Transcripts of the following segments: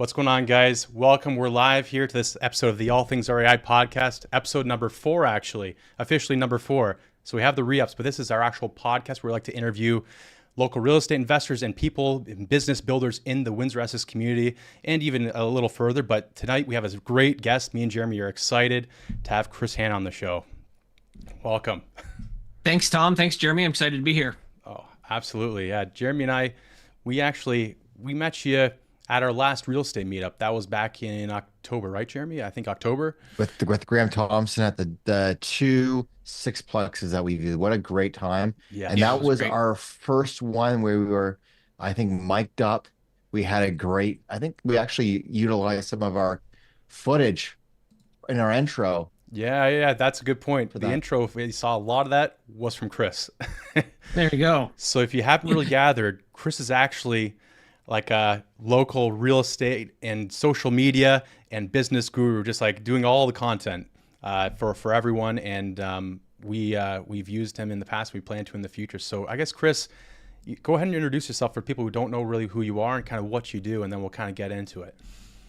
What's going on, guys? Welcome. We're live here to this episode of the All Things REI podcast, episode number 4, actually, officially number 4. So we have the re-ups, but this is our actual podcast where we like to interview local real estate investors and people and business builders in the Windsor-Essex community and even a little further. But tonight we have a great guest. Me and Jeremy are excited to have Chris Hanna on the show. Welcome. Thanks, Tom. Thanks, Jeremy. I'm excited to be here. Oh, absolutely. Yeah. Jeremy and I, we met you at our last real estate meetup. That was back in October, right, Jeremy? I think October. With Graham Thompson at the two sixplexes that we viewed. What a great time. Yeah. And that was great. our first one where we were, I think, mic'd up. We had I think we actually utilized some of our footage in our intro. Yeah, that's a good point. The that. intro, if we saw a lot of that, was from Chris. There you go. So if you haven't really gathered, Chris is actually like a local real estate and social media and business guru, just like doing all the content for everyone. And we've used him in the past. We plan to in the future. So I guess, Chris, go ahead and introduce yourself for people who don't know really who you are and kind of what you do, and then we'll kind of get into it.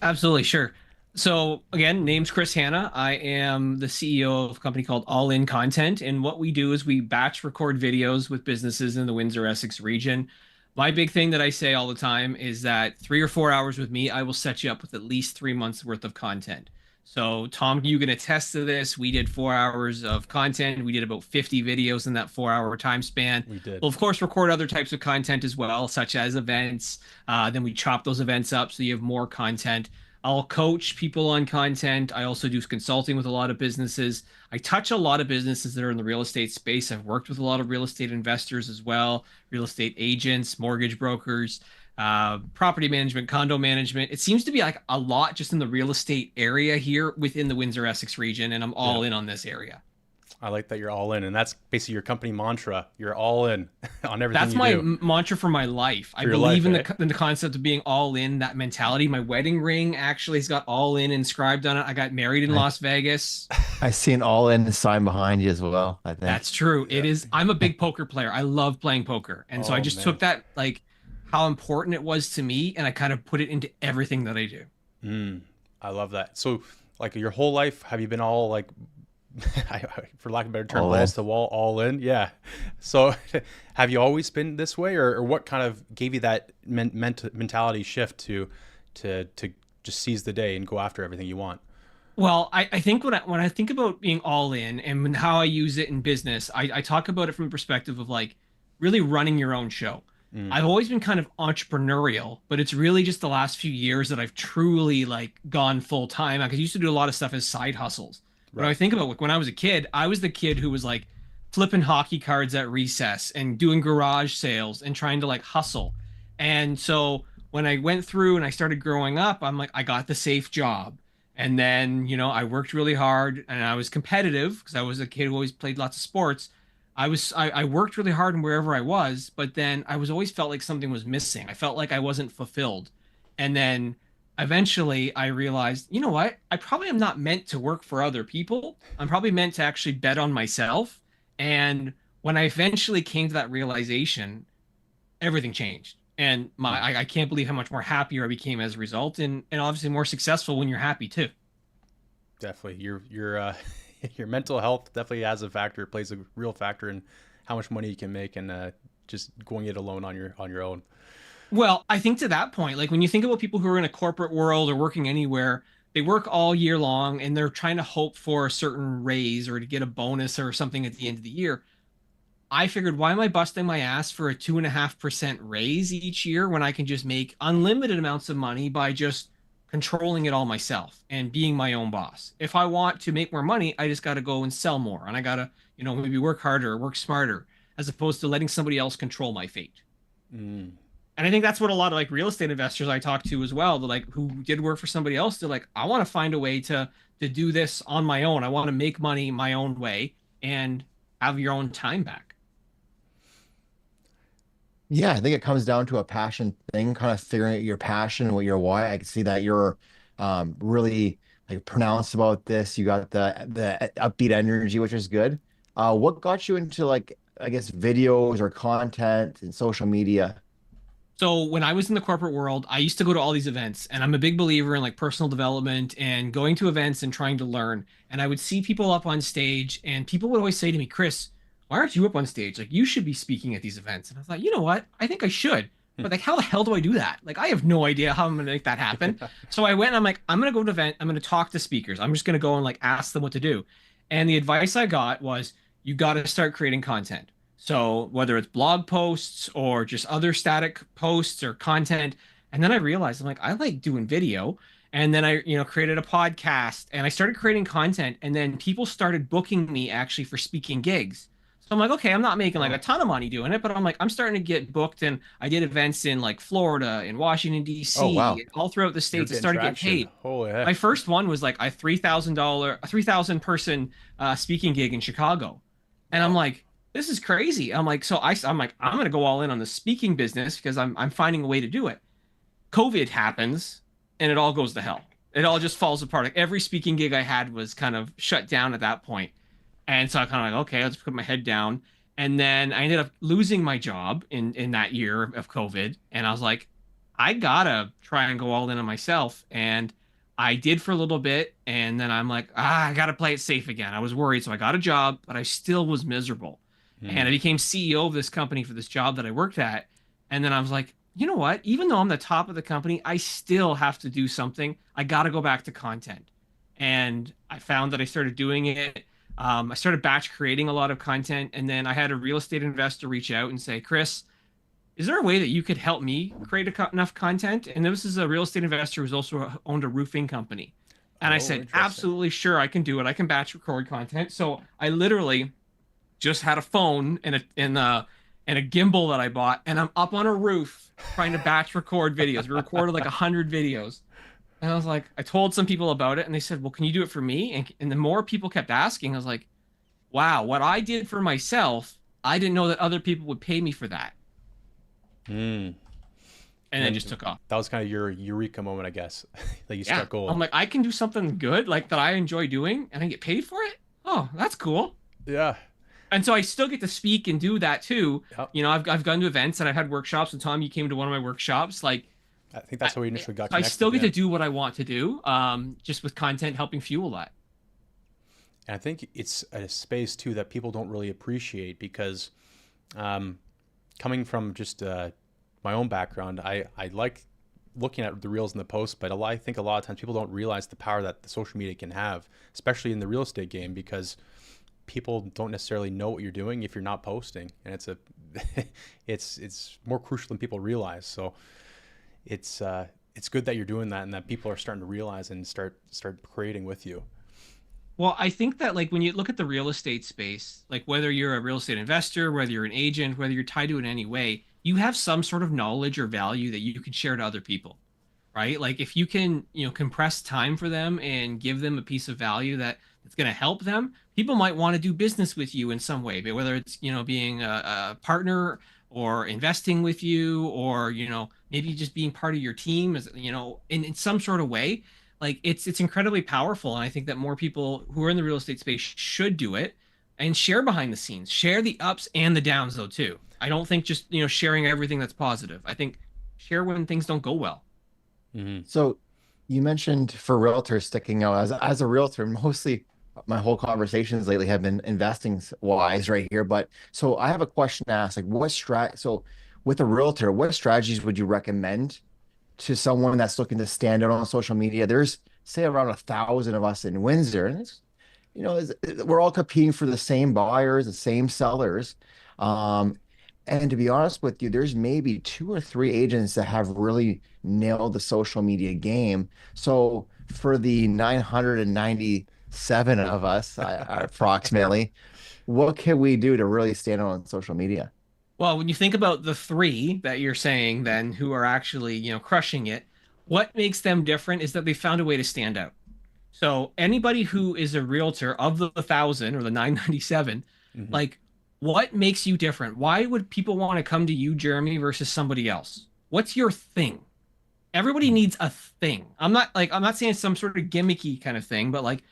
Absolutely, sure. So again, name's Chris Hanna. I am the CEO of a company called All In Content. And what we do is we batch record videos with businesses in the Windsor-Essex region. My big thing that I say all the time is that 3 or 4 hours with me, I will set you up with at least 3 months worth of content. So Tom, you can attest to this. We did 4 hours of content. We did about 50 videos in that 4-hour time span. We did. We'll of course record other types of content as well, such as events. Then we chop those events up so you have more content. I'll coach people on content. I also do consulting with a lot of businesses. I touch a lot of businesses that are in the real estate space. I've worked with a lot of real estate investors as well, real estate agents, mortgage brokers, property management, condo management. It seems to be like a lot just in the real estate area here within the Windsor-Essex region, and I'm all in on this area. I like that you're all in, and that's basically your company mantra. You're all in on everything. That's you my do. Mantra for my life. I your believe life, in the concept of being all in, that mentality. My wedding ring actually has got all in inscribed on it. I got married in Las Vegas. I see an all in sign behind you as well, I think. That's true. It is. I'm a big poker player. I love playing poker. And so I just took that, like, how important it was to me, and I kind of put it into everything that I do. I love that. So, like, your whole life, have you been all like, for lack of a better term, balls to the wall, all in? Yeah. So have you always been this way, or what kind of gave you that mentality shift to just seize the day and go after everything you want? Well, I think when I think about being all in and how I use it in business, I talk about it from the perspective of like really running your own show. I've always been kind of entrepreneurial, but it's really just the last few years that I've truly like gone full time. Because I used to do a lot of stuff as side hustles. Right. When I think about like, when I was a kid, I was the kid who was like flipping hockey cards at recess and doing garage sales and trying to like hustle. And so when I went through and I started growing up, I'm like, I got the safe job. And then, I worked really hard and I was competitive because I was a kid who always played lots of sports. I worked really hard in wherever I was, but then I was always felt like something was missing. I felt like I wasn't fulfilled. And then eventually I realized, you know what? I probably am not meant to work for other people. I'm probably meant to actually bet on myself. And when I eventually came to that realization, everything changed. And I can't believe how much more happier I became as a result, and obviously more successful when you're happy too. Definitely. Your your mental health definitely has a factor, plays a real factor in how much money you can make, and just going it alone on your own. Well, I think to that point, like when you think about people who are in a corporate world or working anywhere, they work all year long and they're trying to hope for a certain raise or to get a bonus or something at the end of the year. I figured, why am I busting my ass for a 2.5% raise each year when I can just make unlimited amounts of money by just controlling it all myself and being my own boss? If I want to make more money, I just got to go and sell more, and I got to, maybe work harder, work smarter, as opposed to letting somebody else control my fate. And I think that's what a lot of like real estate investors I talk to as well, like who did work for somebody else, they're like, I want to find a way to do this on my own. I want to make money my own way and have your own time back. Yeah, I think it comes down to a passion thing, kind of figuring out your passion, what your why. I can see that you're really like pronounced about this. You got the upbeat energy, which is good. What got you into like, I guess, videos or content and social media? So when I was in the corporate world, I used to go to all these events, and I'm a big believer in like personal development and going to events and trying to learn. And I would see people up on stage, and people would always say to me, Chris, why aren't you up on stage? Like you should be speaking at these events. And I was like, you know what? I think I should. But like, how the hell do I do that? Like, I have no idea how I'm gonna make that happen. So I went and I'm like, I'm gonna go to an event. I'm gonna talk to speakers. I'm just gonna go and like ask them what to do. And the advice I got was, you got to start creating content. So whether it's blog posts or just other static posts or content. And then I realized I'm like, I like doing video. And then I, created a podcast and I started creating content. And then people started booking me actually for speaking gigs. So I'm like, okay, I'm not making like a ton of money doing it, but I'm like, I'm starting to get booked. And I did events in like Florida, in Washington, D.C., wow. all throughout the States. I started getting paid. Holy heck. My first one was like a $3,000 person speaking gig in Chicago. And I'm like, this is crazy. I'm like, I'm like, I'm gonna go all in on the speaking business because I'm finding a way to do it. COVID happens and it all goes to hell. It all just falls apart. Like every speaking gig I had was kind of shut down at that point. And so I kind of like, okay, let's put my head down. And then I ended up losing my job in that year of COVID. And I was like, I gotta try and go all in on myself. And I did for a little bit. And then I'm like, I gotta play it safe again. I was worried. So I got a job, but I still was miserable. And I became CEO of this company for this job that I worked at. And then I was like, you know what? Even though I'm the top of the company, I still have to do something. I got to go back to content. And I found that I started doing it. I started batch creating a lot of content. And then I had a real estate investor reach out and say, Chris, is there a way that you could help me create enough content? And this is a real estate investor who's also owned a roofing company. And I said, absolutely sure, I can do it. I can batch record content. So I literally just had a phone and a gimbal that I bought, and I'm up on a roof trying to batch record videos. We recorded like 100 videos. And I was like, I told some people about it and they said, well, can you do it for me? And the more people kept asking, I was like, wow, what I did for myself, I didn't know that other people would pay me for that. And then just took off. That was kind of your eureka moment, I guess. That you struck gold. I'm like, I can do something good, like that I enjoy doing, and I get paid for it. Oh, that's cool. Yeah. And so I still get to speak and do that too. Yep. I've gone to events and I've had workshops. And Tom, you came to one of my workshops. Like, I think that's how we initially got connected. I still get to do what I want to do, just with content helping fuel that. And I think it's a space too that people don't really appreciate because, coming from just my own background, I like looking at the reels and the posts, but I think a lot of times people don't realize the power that the social media can have, especially in the real estate game, because people don't necessarily know what you're doing if you're not posting, and it's more crucial than people realize. So it's good that you're doing that and that people are starting to realize and start creating with you. Well, I think that like when you look at the real estate space, like whether you're a real estate investor, whether you're an agent, whether you're tied to it in any way, you have some sort of knowledge or value that you can share to other people, right? Like if you can, compress time for them and give them a piece of value that's going to help them, people might want to do business with you in some way, but whether it's, being a partner or investing with you, or, maybe just being part of your team, as in some sort of way, like it's incredibly powerful. And I think that more people who are in the real estate space should do it and share behind the scenes, share the ups and the downs though, too. I don't think just, sharing everything that's positive. I think share when things don't go well. Mm-hmm. So you mentioned for realtors sticking out as a realtor, mostly my whole conversations lately have been investing wise right here. But so I have a question to ask, like so with a realtor, what strategies would you recommend to someone that's looking to stand out on social media? There's say around 1,000 of us in Windsor, and it's, we're all competing for the same buyers, the same sellers. And to be honest with you, there's maybe 2 or 3 agents that have really nailed the social media game. So for the 997 of us, approximately, what can we do to really stand out on social media? Well, when you think about the 3 that you're saying then who are actually, crushing it, what makes them different is that they found a way to stand out. So anybody who is a realtor of the 1,000 or the 997, Mm-hmm. like, what makes you different? Why would people want to come to you, Jeremy, versus somebody else? What's your thing? Everybody needs a thing. I'm not saying some sort of gimmicky kind of thing, but like,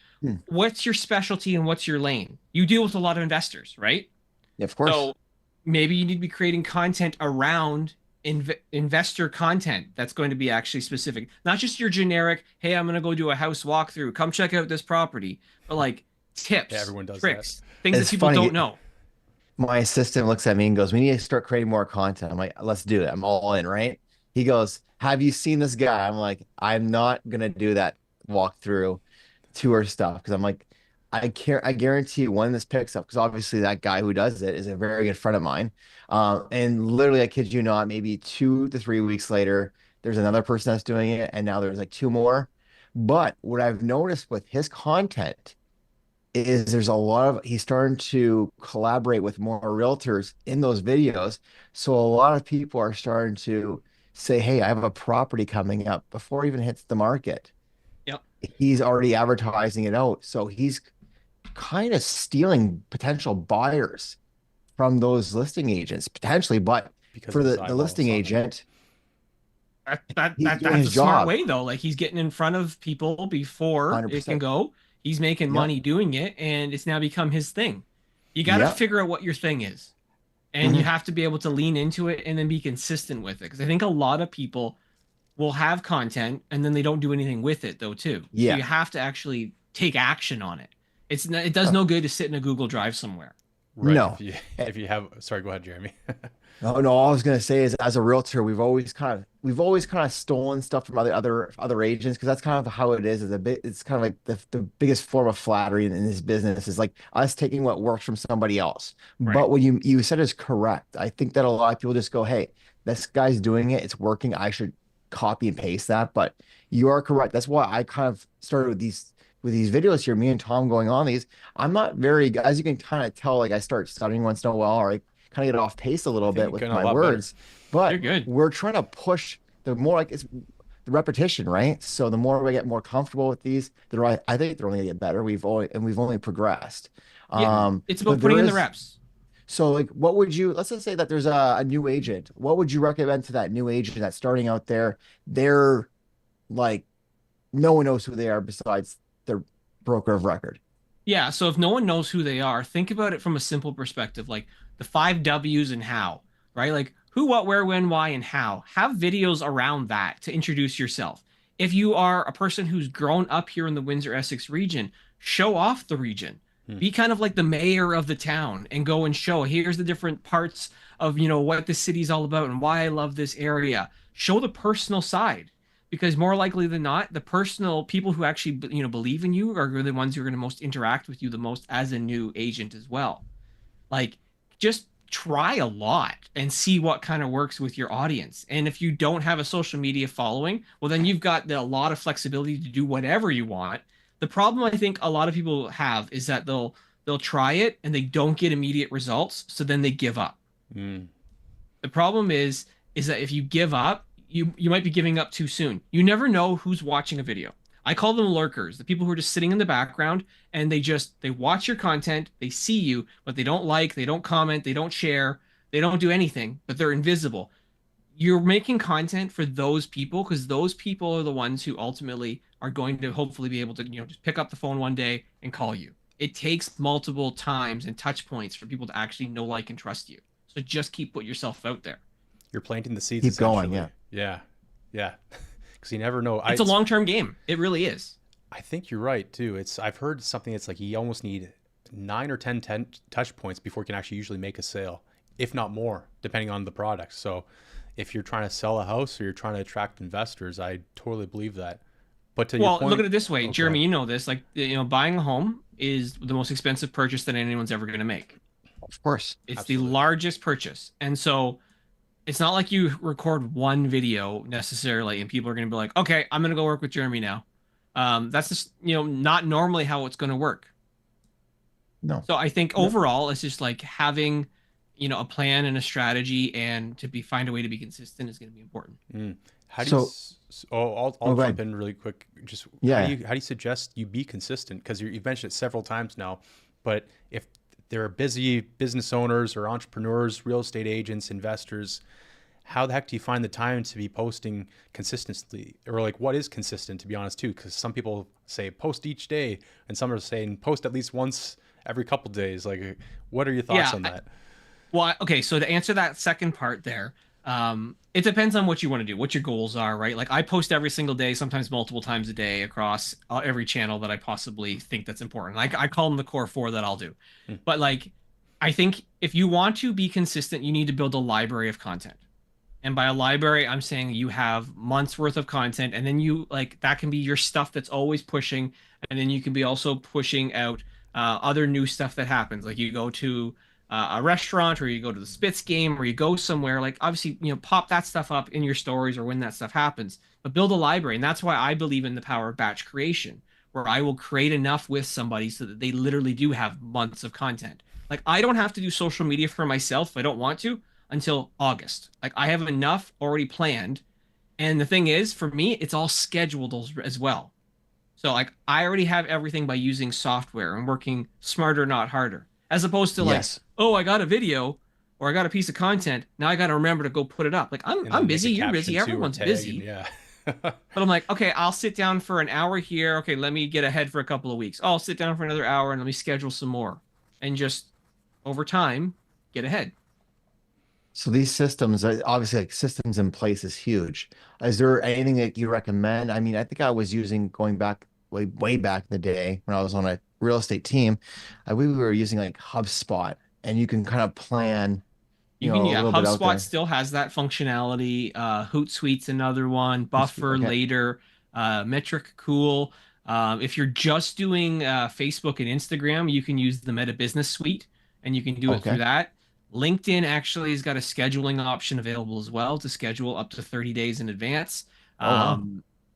what's your specialty and what's your lane? You deal with a lot of investors, right? Yeah, of course. So maybe you need to be creating content around investor content that's going to be actually specific, not just your generic, hey, I'm going to go do a house walkthrough, come check out this property, but like tips, Yeah, everyone does that. tricks, things that It's people funny. don't know. My assistant looks at me and goes, "We need to start creating more content." I'm like, "Let's do it. I'm all in, right?" He goes, "Have you seen this guy?" I'm like, "I'm not gonna do that walkthrough tour stuff," because I'm like, I can't. I guarantee you when this picks up, because obviously that guy who does it is a very good friend of mine. And literally, I kid you not, maybe 2 to 3 weeks later, there's another person that's doing it, and now there's like two more. But what I've noticed with his content is there's a lot of he's starting to collaborate with more realtors in those videos. So a lot of people are starting to say, "Hey, I have a property coming up," before it even hits the market. Yep. He's already advertising it out. So he's kind of stealing potential buyers from those listing agents, potentially. But Because for of his the eyeballs listing on it. agent, he's doing That's his a smart job way though. Like he's getting in front of people before it can 100%. go. He's making Yep. money doing it, and it's now become his thing. You got to Yep. figure out what your thing is, and you Mhm. have to be able to lean into it and then be consistent with it. Because I think a lot of people will have content and then they don't do anything with it though too. So Yeah. you have to actually take action on it. It does Oh, no good to sit in a Google Drive somewhere. Right. no. If you have, sorry, go ahead, Jeremy. No, no, all I was gonna say is as a realtor, we've always kind of stolen stuff from other agents, because that's kind of how it is. Is a bit it's kind of like the biggest form of flattery in this business is like us taking what works from somebody else. Right. But what you said is correct. I think that a lot of people just go, "Hey, this guy's doing it, it's working. I should copy and paste that." But you are correct. That's why I kind of started with these videos here, me and Tom going on these. I'm not very, as you can kind of tell, like I start stuttering once in a while, or I kind of get off pace a I little think bit you're with getting a my lot better. words, but You're good. we're trying to push the more, like it's the repetition, right? So the more we get more comfortable with these, I think they're only gonna get better. We've only progressed. Yeah. It's about But there putting in the is, reps. so like, what would you, let's just say that there's a new agent. What would you recommend to that new agent that's starting out there? They're like, no one knows who they are besides their broker of record. Yeah, so if no one knows who they are, think about it from a simple perspective, like the five W's and how, right? Like who, what, where, when, why, and how. Have videos around that to introduce yourself. If you are a person who's grown up here in the Windsor-Essex region, show off the region. Hmm. Be kind of like the mayor of the town and go and show, here's the different parts of, what the city's all about and why I love this area. Show the personal side, because more likely than not, the personal people who actually believe in you are the ones who are going to most interact with you the most as a new agent as well. Like, just try a lot and see what kind of works with your audience. And if you don't have a social media following, well, then you've got a lot of flexibility to do whatever you want. The problem I think a lot of people have is that they'll try it and they don't get immediate results, so then they give up. Mm. The problem is that if you give up, you might be giving up too soon. You never know who's watching a video. I call them lurkers, the people who are just sitting in the background and they watch your content, they see you, but they don't like, they don't comment, they don't share, they don't do anything, but they're invisible. You're making content for those people because those people are the ones who ultimately are going to hopefully be able to, just pick up the phone one day and call you. It takes multiple times and touch points for people to actually know, like, and trust you. So just keep putting yourself out there. You're planting the seeds. Keep going, essentially. Yeah. Because you never know. It's a long-term game. It really is. I think you're right too. I've heard something that's like you almost need 9 or 10 touch points before you can actually usually make a sale, if not more, depending on the product. So if you're trying to sell a house or you're trying to attract investors, I totally believe that. But to your point, Look at it this way, oh, Jeremy, you know this, like, buying a home is the most expensive purchase that anyone's ever going to make. Of course. It's Absolutely. the largest purchase. And so it's not like you record one video necessarily and people are going to be like, okay, I'm going to go work with Jeremy now. That's just, not normally how it's going to work. No. So I think overall, it's just like having, a plan and a strategy and find a way to be consistent is going to be important. Mm. How do So- you? I'll go jump ahead. in really quick. Just Yeah. how do you suggest you be consistent? Because you've mentioned it several times now. But if there are busy business owners or entrepreneurs, real estate agents, investors, how the heck do you find the time to be posting consistently? Or like, what is consistent, to be honest, too? Because some people say post each day, and some are saying post at least once every couple days. Like, what are your thoughts on that? Well, okay, so to answer that second part there, It depends on what you want to do, what your goals are, right? Like I post every single day, sometimes multiple times a day across every channel that I possibly think that's important. Like I call them the core four that I'll do. Hmm. But like, I think if you want to be consistent, you need to build a library of content. And by a library, I'm saying you have months worth of content, and then you like that can be your stuff that's always pushing, and then you can be also pushing out other new stuff that happens. Like you go to a restaurant, or you go to the Spitz game, or you go somewhere. Like obviously, pop that stuff up in your stories or when that stuff happens. But build a library, and that's why I believe in the power of batch creation, where I will create enough with somebody so that they literally do have months of content. Like I don't have to do social media for myself if I don't want to until August. Like I have enough already planned. And the thing is, for me, it's all scheduled as well. So like I already have everything by using software and working smarter, not harder. As opposed to like, Yes. oh, I got a video or I got a piece of content. Now I got to remember to go put it up. Like And I'm then make a busy, you're caption busy, too, or everyone's tag, busy. and yeah. But I'm like, okay, I'll sit down for an hour here. Okay, let me get ahead for a couple of weeks. Oh, I'll sit down for another hour and let me schedule some more. And just over time, get ahead. So these systems, obviously, like systems in place is huge. Is there anything that you recommend? I mean, I think I was using going back way back in the day when I was on a real estate team. We were using like HubSpot, and you can kind of plan, You can, a yeah, little bit out HubSpot there. still has that functionality. Hootsuite's another one. Buffer, Okay. Later, Metric, Cool. If you're just doing Facebook and Instagram, you can use the Meta Business Suite, and you can do it through Okay. that. LinkedIn actually has got a scheduling option available as well to schedule up to 30 days in advance. Oh wow.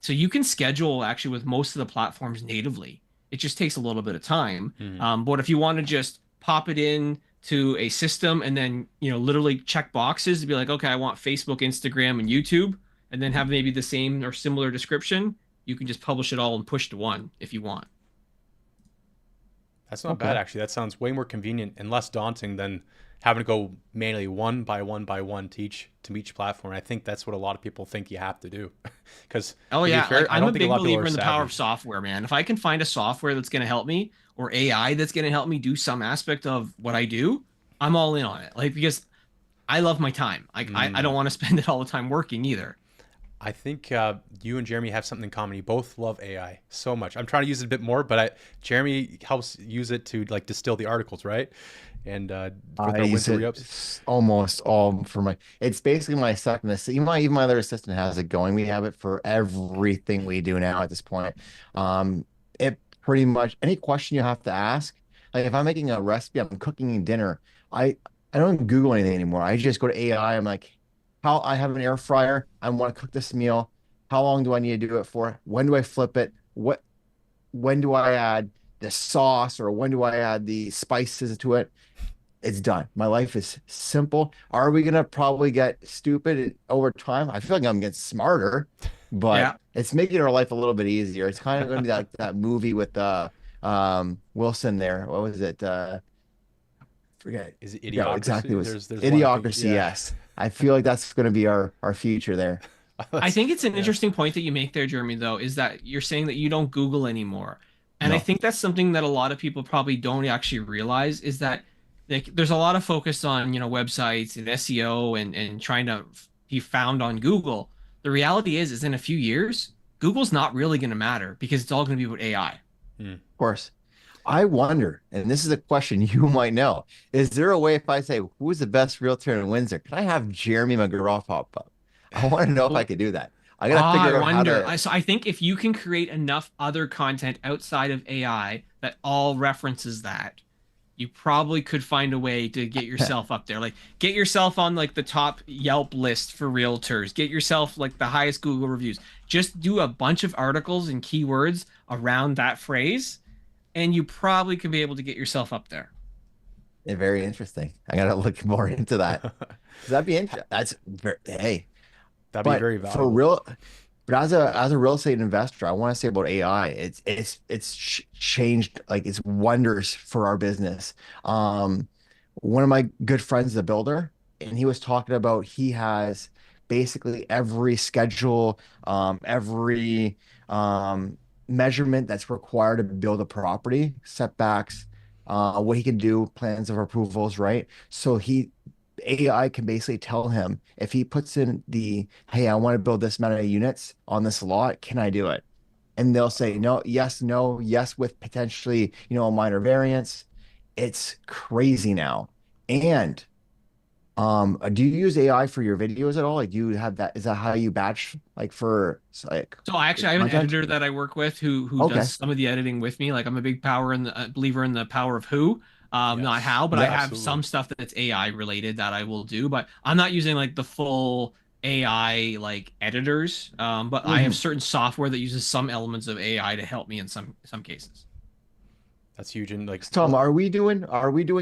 So you can schedule actually with most of the platforms natively. It just takes a little bit of time. Mhm. But if you want to just pop it in to a system and then literally check boxes to be like, okay, I want Facebook, Instagram, and YouTube, and then have maybe the same or similar description, you can just publish it all and push to one if you want. That's not bad, Okay. actually. That sounds way more convenient and less daunting than having to go manually one by one by one to each platform. I think that's what a lot of people think you have to do. Because Oh to be yeah, like fair, I I'm a don't think a big lot of people believer are in the power savvy. of software, man. If I can find a software that's going to help me or AI that's going to help me do some aspect of what I do, I'm all in on it. Like because I love my time. Like I Mm. don't want to spend it all the time working either. I think you and Jeremy have something in common. You both love AI so much. I'm trying to use it a bit more, but Jeremy helps use it to like distill the articles, right? And with I our use Windsor it re-ups. almost all for my, it's basically my second assistant. Even my other assistant has it going. We have it for everything we do now at this point. It pretty much, any question you have to ask, like if I'm making a recipe, I'm cooking dinner, I, I don't Google anything anymore. I just go to AI. I'm like, how I have an air fryer. I want to cook this meal. How long do I need to do it for? When do I flip it? When do I add the sauce or when do I add the spices to it? It's done. My life is simple. Are we gonna probably get stupid over time? I feel like I'm getting smarter, but Yeah. it's making our life a little bit easier. It's kind of gonna be like that movie with Wilson there. What was it? Forget. Is it Yeah, exactly. It Idiocracy? was There's one I'm thinking. Idiocracy. Yeah. Yes. I feel like that's gonna be our future there. I That's, think it's an yeah. interesting point that you make there, Jeremy, though, is that you're saying that you don't Google anymore. And I No. think that's something that a lot of people probably don't actually realize is that like there's a lot of focus on, websites and SEO and trying to be found on Google. The reality is in a few years, Google's not really going to matter because it's all going to be about AI. Hmm. Of course. I wonder, and this is a question you might know. Is there a way if I say who's the best realtor in Windsor, can I have Jeremy McGraw pop up? I want to know if I Well, could do that. I gotta I figure out how wonder. to. So I think if you can create enough other content outside of AI that all references that, you probably could find a way to get yourself up there. Like get yourself on like the top Yelp list for realtors. Get yourself like the highest Google reviews. Just do a bunch of articles and keywords around that phrase, and you probably could be able to get yourself up there. Very interesting. I gotta look more into that. 'Cause that'd be interesting. That's very, hey, That'd be but very for valuable. real, but as a real estate investor, I want to say about AI. It's changed like it's wonders for our business. One of my good friends is a builder, and he was talking about he has basically every schedule, every measurement that's required to build a property, setbacks, what he can do, plans of approvals, right? So AI can basically tell him if he puts in hey, I want to build this amount of units on this lot, can I do it? And they'll say no, yes, with potentially, a minor variance. It's crazy now. And do you use AI for your videos at all? Like, do you have that? Is that how you batch like for like So actually, I have an content? editor that I work with who Okay. does some of the editing with me. Like I'm a big believer in the power of who, not Yes, how. But I Yeah. have absolutely. some stuff that's AI related that I will do. But I'm not using like the full AI like editors. But I have Mhm. certain software that uses some elements of AI to help me in some cases. That's huge. And like, So, Tom, are we doing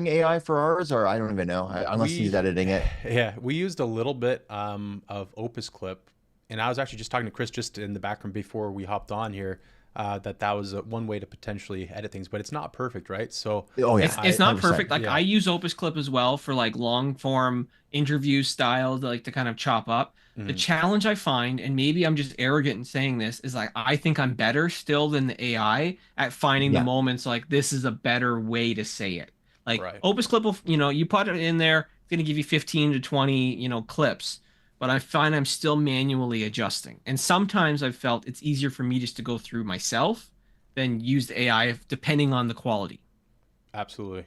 AI for ours, or I don't even know, unless he's we, editing it. yeah, we used a little bit of Opus Clip, and I was actually just talking to Chris just in the background before we hopped on here. That was one way to potentially edit things, but it's not perfect, right? So Oh yeah, It's not perfect. 100%. Like I yeah. use Opus Clip as well for like long form interview style to kind of chop up. The Mhm. challenge I find, and maybe I'm just arrogant in saying this, is like I think I'm better still than the AI at finding the Yeah, moments like this is a better way to say it. Like Right. Opus Clip will, you put it in there, it's gonna give you 15 to 20, clips, but I find I'm still manually adjusting. And sometimes I've felt it's easier for me just to go through myself than use the AI depending on the quality. Absolutely.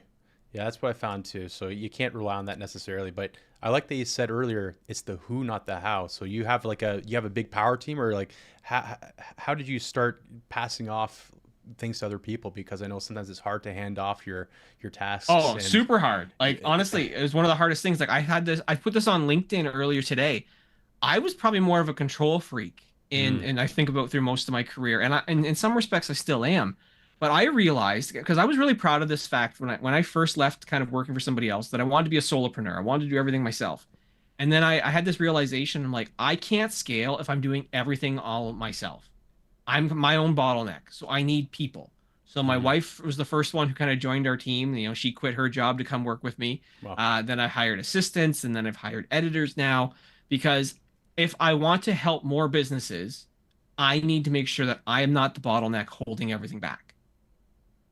Yeah, that's what I found too. So you can't rely on that necessarily, but I like that you said earlier, it's the who, not the how. So you have a big power team, or like how did you start passing off things to other people? Because I know sometimes it's hard to hand off your tasks Oh, and super hard. Like y- honestly, it was one of the hardest things. Like I put this on LinkedIn earlier today. I was probably more of a control freak mm, and I think about through most of my career. And in some respects I still am. But I realized because I was really proud of this fact when I first left kind of working for somebody else that I wanted to be a solopreneur. I wanted to do everything myself. And then I had this realization. I'm like, I can't scale if I'm doing everything all myself. I'm my own bottleneck, so I need people. So my mm, wife was the first one who kind of joined our team. She quit her job to come work with me. well, Then I hired assistants, and then I've hired editors now because if I want to help more businesses, I need to make sure that I am not the bottleneck holding everything back.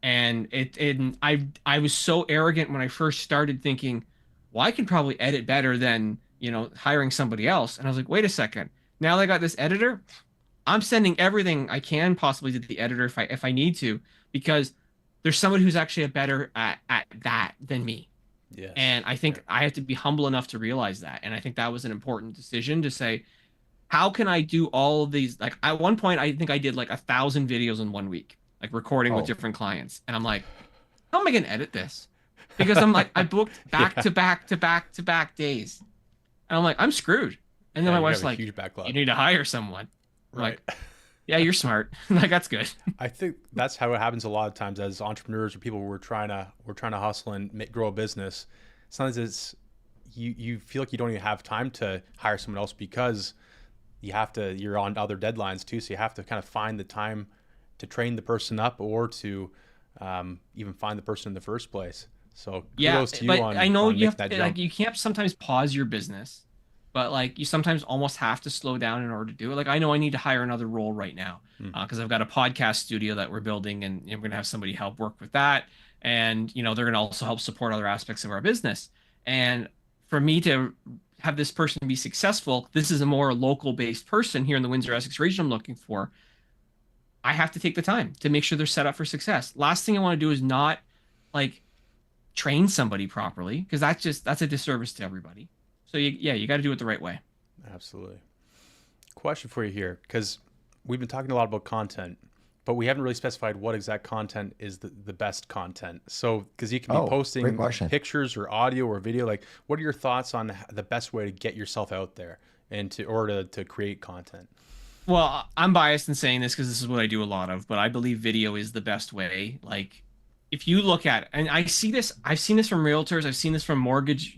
And I was so arrogant when I first started thinking, well, I can probably edit better than hiring somebody else. And I was like, wait a second. Now that I got this editor, I'm sending everything I can possibly to the editor if I need to, because there's somebody who's actually a better at that than me. yes. And I Yeah. think I have to be humble enough to realize that. And I think that was an important decision to say, how can I do all of these? Like at one point, I think I did like 1,000 videos in 1 week, like recording with oh different clients. And I'm like, how am I going to edit this? Because I'm like, I booked back Yeah. to back to back to back days. And I'm like, I'm screwed. And then Yeah, my you have wife's a like, huge you backlog. need to hire someone. I'm Right. like, yeah, you're smart. Like that's good. I think that's how it happens a lot of times as entrepreneurs or people who we're trying to hustle and grow a business. Sometimes it's you feel like you don't even have time to hire someone else because you're on other deadlines too, so you have to kind of find the time to train the person up or to even find the person in the first place. So Yeah, kudos to you but I on know you making have that to like jump. you can't sometimes pause your business, but like you sometimes almost have to slow down in order to do it. Like I know I need to hire another role right now Mm, because I've got a podcast studio that we're building, and we're gonna have somebody help work with that, and they're gonna also help support other aspects of our business. And for me to have this person be successful, this is a more local based person here in the Windsor-Essex region I'm looking for. I have to take the time to make sure they're set up for success. Last thing I want to do is not like train somebody properly because that's a disservice to everybody. So you got to do it the right way. absolutely. Question for you here, because we've been talking a lot about content, but we haven't really specified what exact content is the best content. So, because you can be great posting question. pictures or audio or video, like what are your thoughts on the best way to get yourself out there and to create content? Well, I'm biased in saying this because this is what I do a lot of, but I believe video is the best way. Like if you look at, and I've seen this from realtors, I've seen this from mortgage,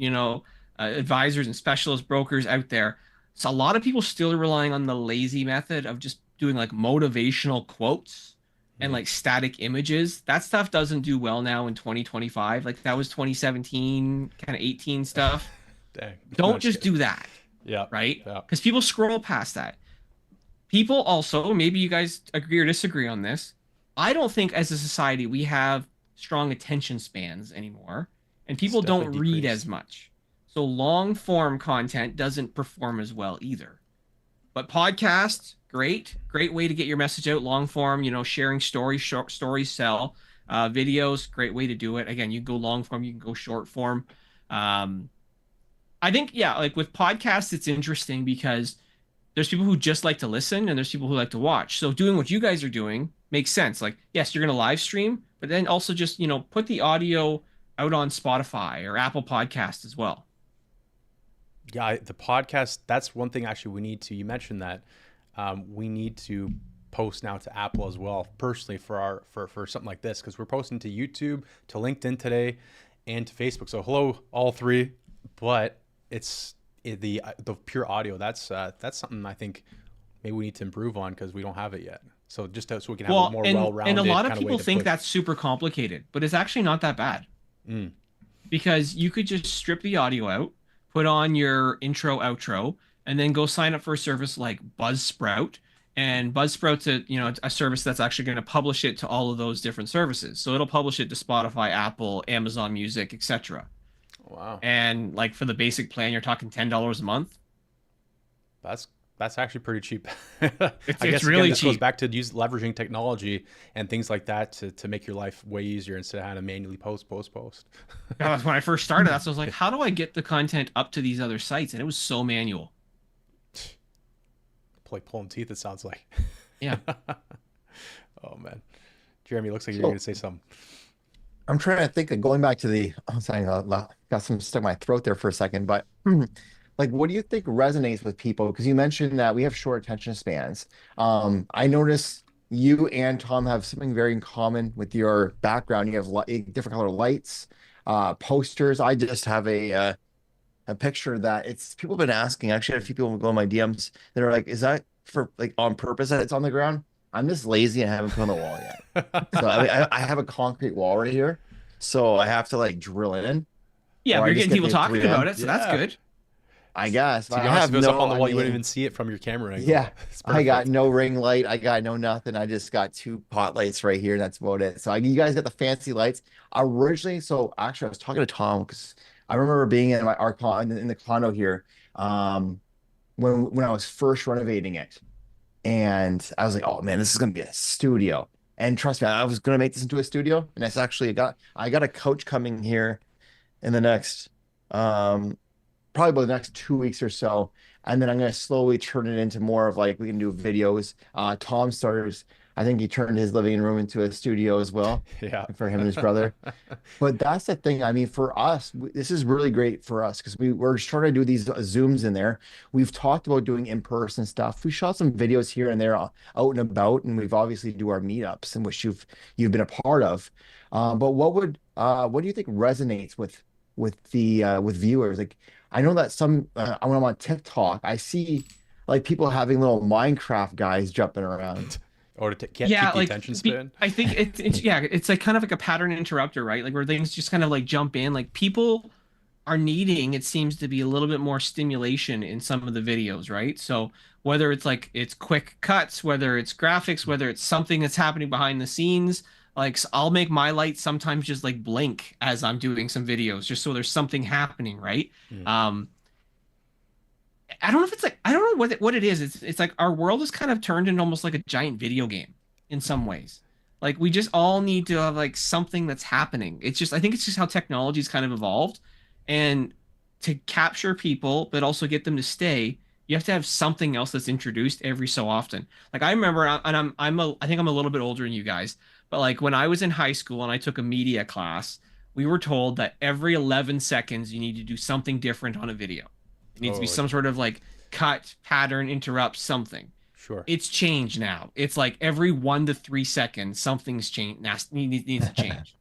advisors and specialist brokers out there. So a lot of people still are relying on the lazy method of just doing like motivational quotes and Mm, like static images. That stuff doesn't do well now in 2025. Like that was 2017, kind of 18 stuff. dang, no, Don't just just kidding. do that, Yeah, right? yeah. Because people scroll past that. People also, maybe you guys agree or disagree on this. I don't think as a society we have strong attention spans anymore, and It's people don't definitely read as decreased. much. So long form content doesn't perform as well either. But podcasts, great way to get your message out. Long form, sharing stories, short stories sell. Videos, great way to do it. Again, you can go long form, you can go short form. Um, I think, yeah, like with podcasts, it's interesting because there's people who just like to listen and there's people who like to watch. So doing what you guys are doing makes sense. Like, yes, you're going to live stream, but then also just, put the audio out on Spotify or Apple Podcast as well. Yeah, the podcast, that's one thing actually we need to, you mentioned that, we need to post now to Apple as well, personally for something like this, because we're posting to YouTube, to LinkedIn today, and to Facebook. So hello, all three, but the pure audio, that's something I think maybe we need to improve on because we don't have it yet. So just so we can have a more well-rounded. And a lot of people think that's super complicated, but it's actually not that bad. Because you could just strip the audio out, put on your intro, outro, and then go sign up for a service like Buzzsprout. And Buzzsprout's a service that's actually going to publish it to all of those different services. So it'll publish it to Spotify, Apple, Amazon Music, etc. Wow. And like for the basic plan, you're talking $10 a month. That's actually pretty cheap. It's really this cheap. Goes back to leveraging technology and things like that to make your life way easier instead of having to manually post. That's when I first started. That's I was like, how do I get the content up to these other sites? And it was so manual. Like pulling teeth, it sounds like. Yeah. Oh man, Jeremy, looks like you're going to say something. I'm trying to think of going back to I'm sorry, got some stuck in my throat there for a second, but like, what do you think resonates with people? Because you mentioned that we have short attention spans. I notice you and Tom have something very in common with your background. You have different color lights, posters. I just have a picture that people have been asking. Actually, I had a few people go in my DMs that are like, is that for like on purpose that it's on the ground? I'm just lazy and I haven't put on the wall yet. So I have a concrete wall right here. So I have to like drill it in. Yeah, but you're getting people talking about it, so that's good. I guess. To be honest, if it was up on the wall, you wouldn't even see it from your camera angle. Yeah. I got no ring light. I got no nothing. I just got 2 pot lights right here. And that's about it. So you guys got the fancy lights. Originally, actually I was talking to Tom because I remember being in in the condo here when I was first renovating it. And I was like, oh man, this is gonna be a studio. And trust me, I was gonna make this into a studio. And that's actually I got a coach coming here in the next probably about the next 2 weeks or so. And then I'm gonna slowly turn it into more of like we can do videos. Tom started, I think he turned his living room into a studio as well. Yeah. For him and his brother. But that's the thing. I mean, for us, this is really great for us because we're just trying to do these Zooms in there. We've talked about doing in-person stuff. We shot some videos here and there out and about, and we've obviously do our meetups in which you've been a part of. But what do you think resonates with viewers? Like, I know that when I'm on TikTok, I see like people having little Minecraft guys jumping around. Or to keep the attention span. I think it's like kind of like a pattern interrupter, right? Like where things just kind of like jump in. Like people are needing, it seems to be a little bit more stimulation in some of the videos, right? So whether it's quick cuts, whether it's graphics, whether it's something that's happening behind the scenes, like I'll make my light sometimes just like blink as I'm doing some videos, just so there's something happening, right? I don't know if it's like, I don't know what it is. It's like our world is kind of turned into almost like a giant video game in some ways. Like we just all need to have like something that's happening. I think it's just how technology's kind of evolved, and to capture people, but also get them to stay, you have to have something else that's introduced every so often. Like I remember, and I think I'm a little bit older than you guys, but like when I was in high school and I took a media class, we were told that every 11 seconds you need to do something different on a video. It needs to be some sort of like cut, pattern, interrupt, something. Sure. It's changed now. It's like every 1 to 3 seconds, something's changed. Needs to change.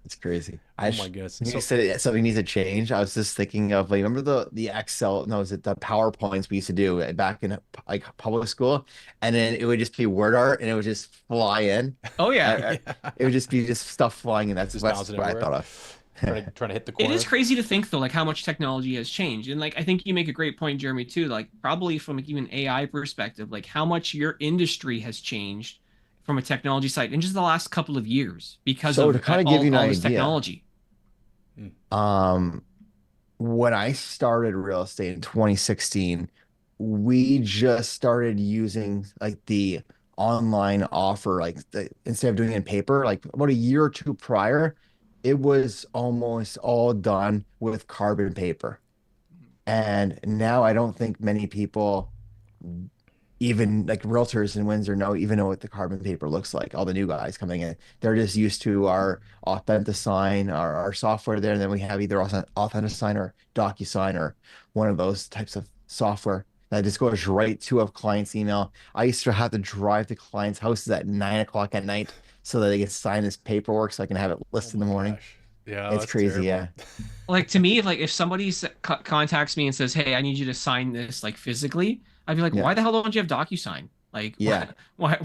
It's crazy. Oh my goodness. You said something needs to change. I was just thinking of like, remember the Excel? No, is it the PowerPoints we used to do back in like public school? And then it would just be word art and it would just fly in. Oh yeah. It would just be stuff flying in. That's what I thought of. trying to hit the corner. It is crazy to think though, like how much technology has changed. And like I think you make a great point, Jeremy, too. Like probably from like, even AI perspective, like how much your industry has changed from a technology side in just the last couple of years because of to kind of give you an idea, technology. when I started real estate in 2016, we just started using like the online offer, instead of doing it in paper, like about a year or two prior, it was almost all done with carbon paper. And now I don't think many people, even like realtors in Windsor, even know what the carbon paper looks like. All the new guys coming in, they're just used to our AuthentiSign, our software there, and then we have either AuthentiSign or DocuSign or one of those types of software that just goes right to a client's email. I used to have to drive to clients' houses at 9 o'clock at night so that they can sign this paperwork so I can have it Oh listed in my the morning. gosh. Yeah, It's that's crazy, terrible. yeah. Like to me, if somebody contacts me and says, "Hey, I need you to sign this like physically," I'd be like, Yeah, "Why the hell don't you have DocuSign? Like, yeah. why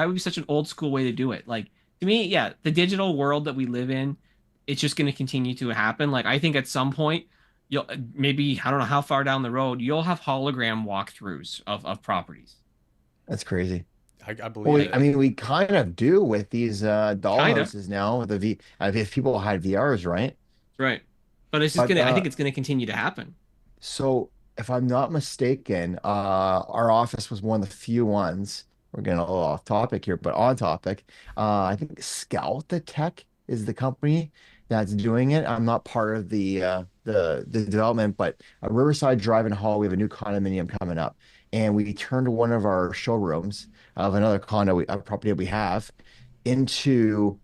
would be such an old school way to do it?" Like to me, yeah, the digital world that we live in, it's just going to continue to happen. Like I think at some point, you'll maybe I don't know how far down the road you'll have hologram walkthroughs of properties. That's crazy. I Well, believe I it. mean, we kind of do with these doll Kinda, houses now. With the if people had VRs, right? right? But it's just But gonna. I think it's gonna continue to happen. so if I'm not mistaken, our office was one of the few ones. We're getting a little off topic here, but on topic. I think Scout the Tech is the company that's doing it. I'm not part of the development, but Riverside Drive and Hall, we have a new condominium coming up, and we turned one of our showrooms of another a property that we have into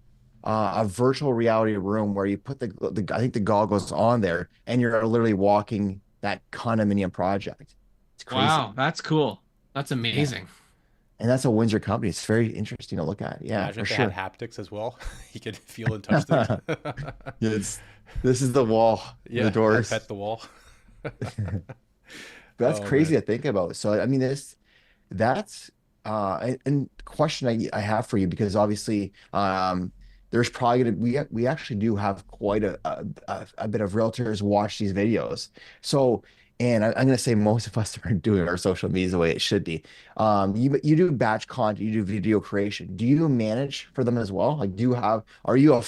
a virtual reality room where you put the I think the goggles on there, and you're literally walking that condominium project. It's crazy. Wow, that's cool. That's Yeah. amazing. And that's a Windsor company. It's very interesting to look at. Yeah, Imagine for if they had sure. haptics as well. You could feel and touch things. It's this is the wall, the Yeah, I doors. pet the wall. That's Oh crazy man. to think about. So I mean that's and question I have for you, because obviously there's probably gonna we actually do have quite a bit of realtors watch these videos. So and I'm gonna say most of us are doing our social media the way it should be. You do batch content, you do video creation. Do you manage for them as well? Like, are you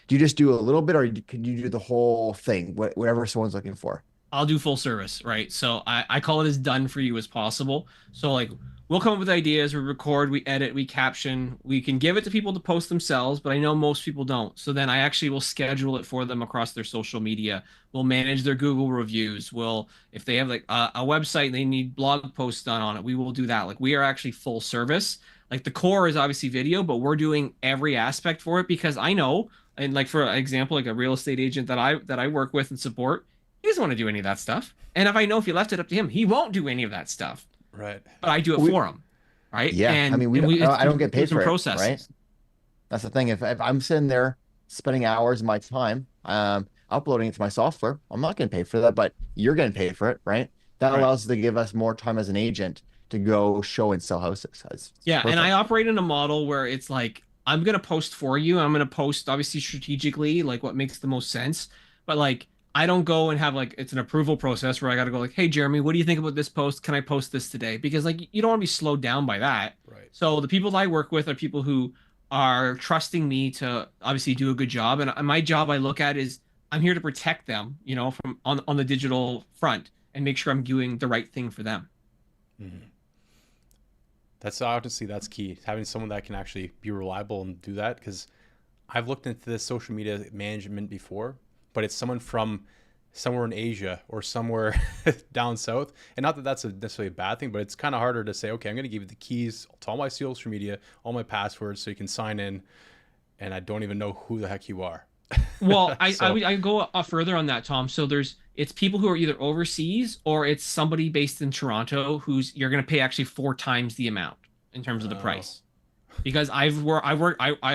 do you just do a little bit, or can you do the whole thing, whatever someone's looking for? I'll do full service, right? So I call it as done for you as possible. So like we'll come up with ideas, we record, we edit, we caption, we can give it to people to post themselves, but I know most people don't. So then I actually will schedule it for them across their social media. We'll manage their Google reviews. If they have like a website, they need blog posts done on it, we will do that. Like we are actually full service. Like the core is obviously video, but we're doing every aspect for it because I know, and like for example, like a real estate agent that I work with and support, he doesn't want to do any of that stuff. And if I know if you left it up to him, he won't do any of that stuff. Right. But I do it We, for him, right? yeah, I And mean, and we it's I don't get through paid some for it, right? processes. That's the thing. If I'm sitting there spending hours of my time uploading it to my software, I'm not getting paid for that, but you're getting paid for it, right? That Right. allows us to give us more time as an agent to go show and sell houses. It's Yeah, and I perfect. operate in a model where it's like I'm gonna post for you. I'm gonna post obviously strategically, like what makes the most sense. But like I don't go and have like it's an approval process where I gotta go like, hey Jeremy, what do you think about this post? Can I post this today? Because like you don't want to be slowed down by that. Right. So the people that I work with are people who are trusting me to obviously do a good job. And my job I look at is I'm here to protect them, from on the digital front and make sure I'm doing the right thing for them. Mhm. That's obviously that's key. Having someone that can actually be reliable and do that. Because I've looked into this social media management before, but it's someone from somewhere in Asia or somewhere down south. And not that that's necessarily a bad thing, but it's kind of harder to say, okay, I'm going to give you the keys to all my social media, all my passwords, so you can sign in, and I don't even know who the heck you are. Well, I I, So, would- I go further on that, Tom. So it's people who are either overseas or it's somebody based in Toronto who's you're going to pay actually 4 times the amount in terms of the oh, price. Because I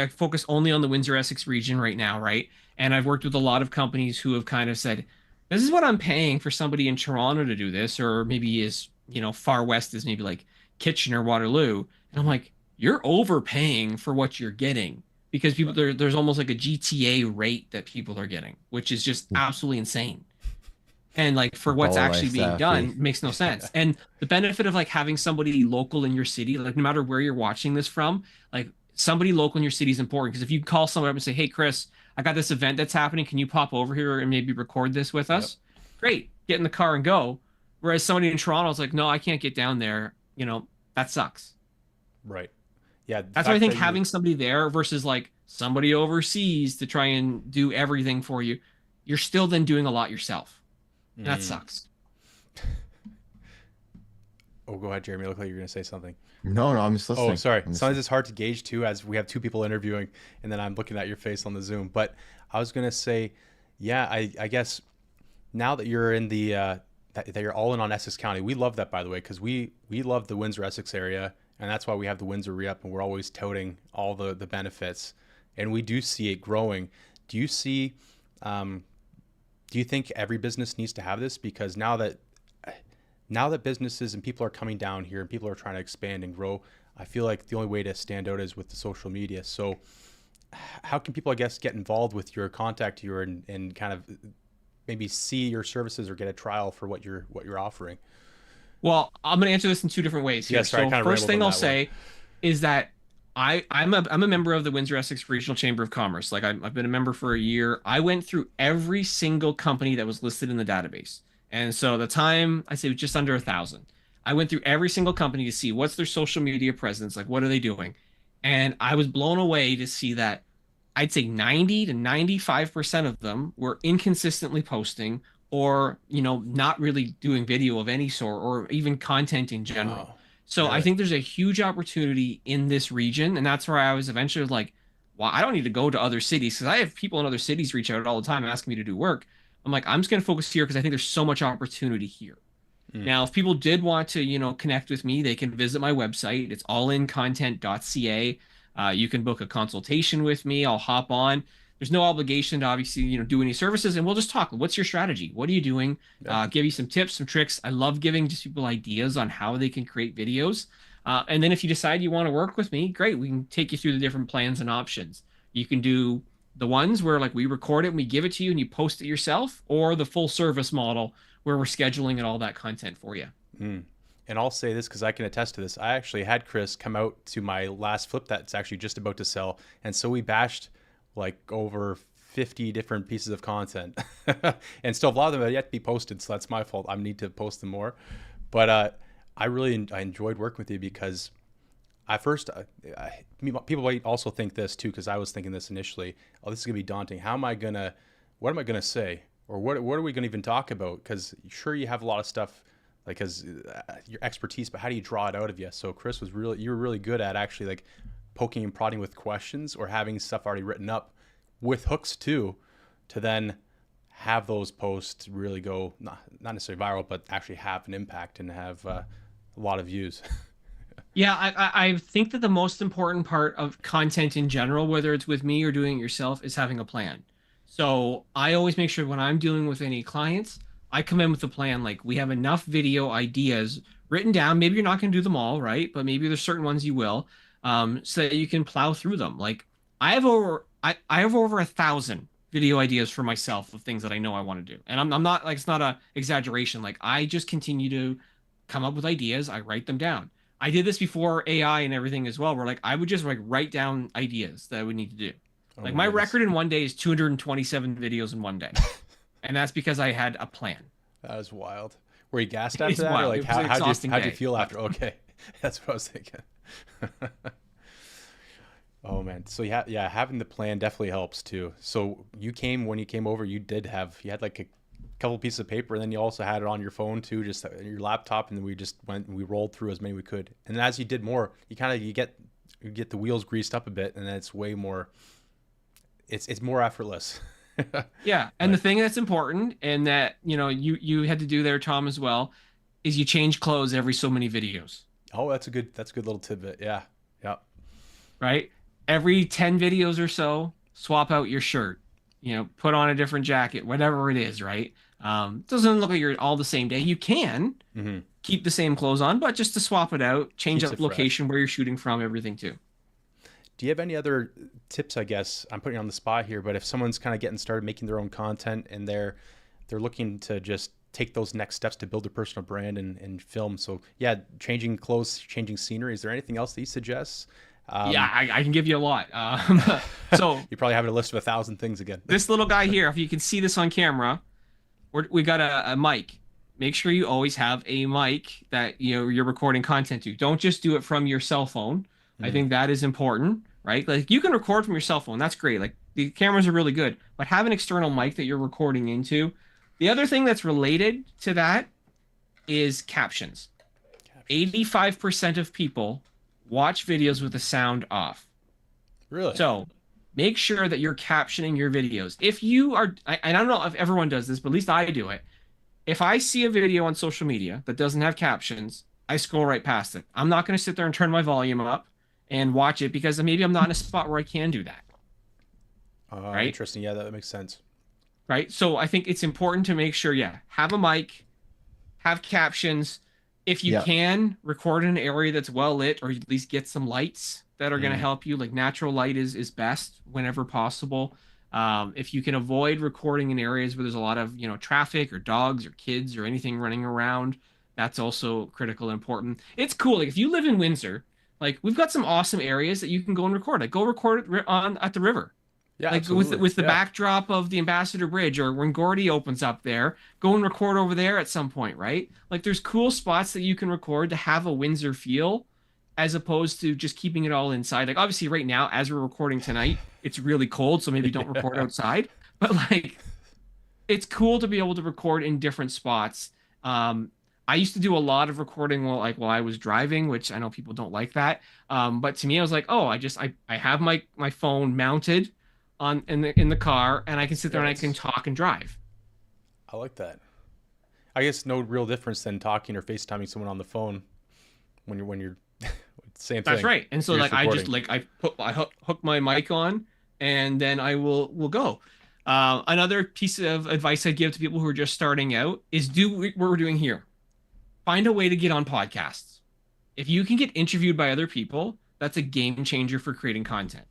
focus only on the Windsor-Essex region right now, right? And I've worked with a lot of companies who have kind of said, this is what I'm paying for somebody in Toronto to do this, or maybe far west is maybe like Kitchener, Waterloo. And I'm like, you're overpaying for what you're getting because there's almost like a GTA rate that people are getting, which is just absolutely insane. And like for what's All my actually being stuff. done makes no yeah, sense. And the benefit of like having somebody local in your city, like no matter where you're watching this from, like somebody local in your city is important because if you call someone up and say, "Hey Chris, I got this event that's happening, can you pop over here and maybe record this with yep, us?" great, get in the car and go. Whereas somebody in Toronto is like, no, I can't get down there. That sucks. Right. Yeah. That's why I think having somebody there versus like somebody overseas to try and do everything for you, you're still then doing a lot yourself. And that sucks. Oh, go ahead, Jeremy. Look like you're going to say something. No, I'm just listening. Oh, sorry. Sometimes it's hard to gauge too, as we have two people interviewing, and then I'm looking at your face on the Zoom. But I was going to say, yeah, I guess now that you're in the that you're all in on Essex County, we love that, by the way, because we love the Windsor-Essex area, and that's why we have the Windsor Re-Up, and we're always touting all the benefits, and we do see it growing. Do you see? Do you think every business needs to have this? Because now that businesses and people are coming down here and people are trying to expand and grow, I feel like the only way to stand out is with the social media. So how can people, I guess, get involved with your, contact you, and kind of maybe see your services or get a trial for what you're offering? Well, I'm going to answer this in two different ways here. Yeah, sorry, so first thing I'll say is that I'm a member of the Windsor-Essex Regional Chamber of Commerce. Like I've been a member for a year. I went through every single company that was listed in the database. And so the time, I say just under 1,000. I went through every single company to see what's their social media presence, like what are they doing? And I was blown away to see that I'd say 90 to 95% of them were inconsistently posting or, not really doing video of any sort or even content in general. Oh, so really? I think there's a huge opportunity in this region. And that's where I was eventually like, well, I don't need to go to other cities because I have people in other cities reach out all the time asking me to do work. I'm like, I'm just going to focus here because I think there's so much opportunity here. Now, if people did want to, connect with me, they can visit my website. It's allincontent.ca. You can book a consultation with me. I'll hop on. There's no obligation to obviously, do any services, and we'll just talk. What's your strategy? What are you doing? Yeah. Give you some tips, some tricks. I love giving just people ideas on how they can create videos. And then if you decide you want to work with me, great. We can take you through the different plans and options. You can do the ones where like we record it and we give it to you and you post it yourself, or the full service model where we're scheduling and all that content for you. And I'll say this because I can attest to this. I actually had Chris come out to my last flip that's actually just about to sell. And so we bashed like over 50 different pieces of content and still a lot of them have yet to be posted. So that's my fault. I need to post them more. But I enjoyed working with you because at first, people might also think this too, because I was thinking this initially. Oh, this is gonna be daunting. What am I gonna say, or what are we gonna even talk about? Because sure, you have a lot of stuff, like because your expertise, but how do you draw it out of you? So Chris you were really good at actually like poking and prodding with questions or having stuff already written up with hooks too, to then have those posts really go not necessarily viral, but actually have an impact and have a lot of views. Yeah, I think that the most important part of content in general, whether it's with me or doing it yourself, is having a plan. So I always make sure when I'm dealing with any clients, I come in with a plan. Like we have enough video ideas written down. Maybe you're not going to do them all, right? But maybe there's certain ones you will, so that you can plow through them. Like I have over 1,000 video ideas for myself of things that I know I want to do, and I'm not like, it's not a exaggeration. Like I just continue to come up with ideas. I write them down. I did this before AI and everything as well, where like I would just like write down ideas that I would need to do. Like my record in one day is 227 videos in one day. And that's because I had a plan. That was wild. Were you gassed after that? Or like how'd you feel after? Okay. That's what I was thinking. Oh man. So yeah, having the plan definitely helps too. So when you came over, you had like a couple pieces of paper, and then you also had it on your phone too, just your laptop, and then we rolled through as many we could. And then as you did more, you get the wheels greased up a bit, and then it's way more, it's more effortless. Yeah. And the thing that's important, and that you had to do there, Tom, as well, is you change clothes every so many videos. Oh, that's a good little tidbit. Yeah. Right. Every 10 videos or so, swap out your shirt, put on a different jacket, whatever it is, right? Doesn't look like you're all the same day. You can keep the same clothes on, but just to swap it out, change up location where you're shooting from, everything too. Do you have any other tips? I guess I'm putting you on the spot here, but if someone's kind of getting started making their own content and they're looking to just take those next steps to build their personal brand and film. So yeah, changing clothes, changing scenery. Is there anything else that you suggest? Yeah, I can give you a lot. So you probably have a list of 1,000 things again. This little guy here, if you can see this on camera, we got a mic. Make sure you always have a mic that you're recording content to. Don't just do it from your cell phone. I think that is important, right? Like you can record from your cell phone. That's great. Like the cameras are really good, but have an external mic that you're recording into. The other thing that's related to that is captions. 85% of people watch videos with the sound off. Really? So make sure that you're captioning your videos. If you are, I don't know if everyone does this, but at least I do it. If I see a video on social media that doesn't have captions, I scroll right past it. I'm not going to sit there and turn my volume up and watch it because maybe I'm not in a spot where I can do that. Right? Interesting. Yeah, that makes sense. Right. So I think it's important to make sure, have a mic, have captions. If you can, record in an area that's well lit, or at least get some lights that are going to help you. Like natural light is best whenever possible. If you can avoid recording in areas where there's a lot of traffic or dogs or kids or anything running around, that's also critical and important. It's cool. Like if you live in Windsor, like we've got some awesome areas that you can go and record. Like go record it at the river. Yeah, like absolutely. with the backdrop of the Ambassador Bridge, or when Gordy opens up there, go and record over there at some point, right? Like there's cool spots that you can record to have a Windsor feel, as opposed to just keeping it all inside. Like obviously right now, as we're recording tonight, it's really cold, so maybe don't record outside. But like, it's cool to be able to record in different spots. I used to do a lot of recording while I was driving, which I know people don't like that. But to me, I was like, oh, I have my phone mounted in the car, and I can sit there and I can talk and drive. I like that. I guess no real difference than talking or FaceTiming someone on the phone when you're same thing. That's right. And so like I hook my mic on, and then I will go. Another piece of advice I give to people who are just starting out is do what we're doing here. Find a way to get on podcasts. If you can get interviewed by other people, that's a game changer for creating content.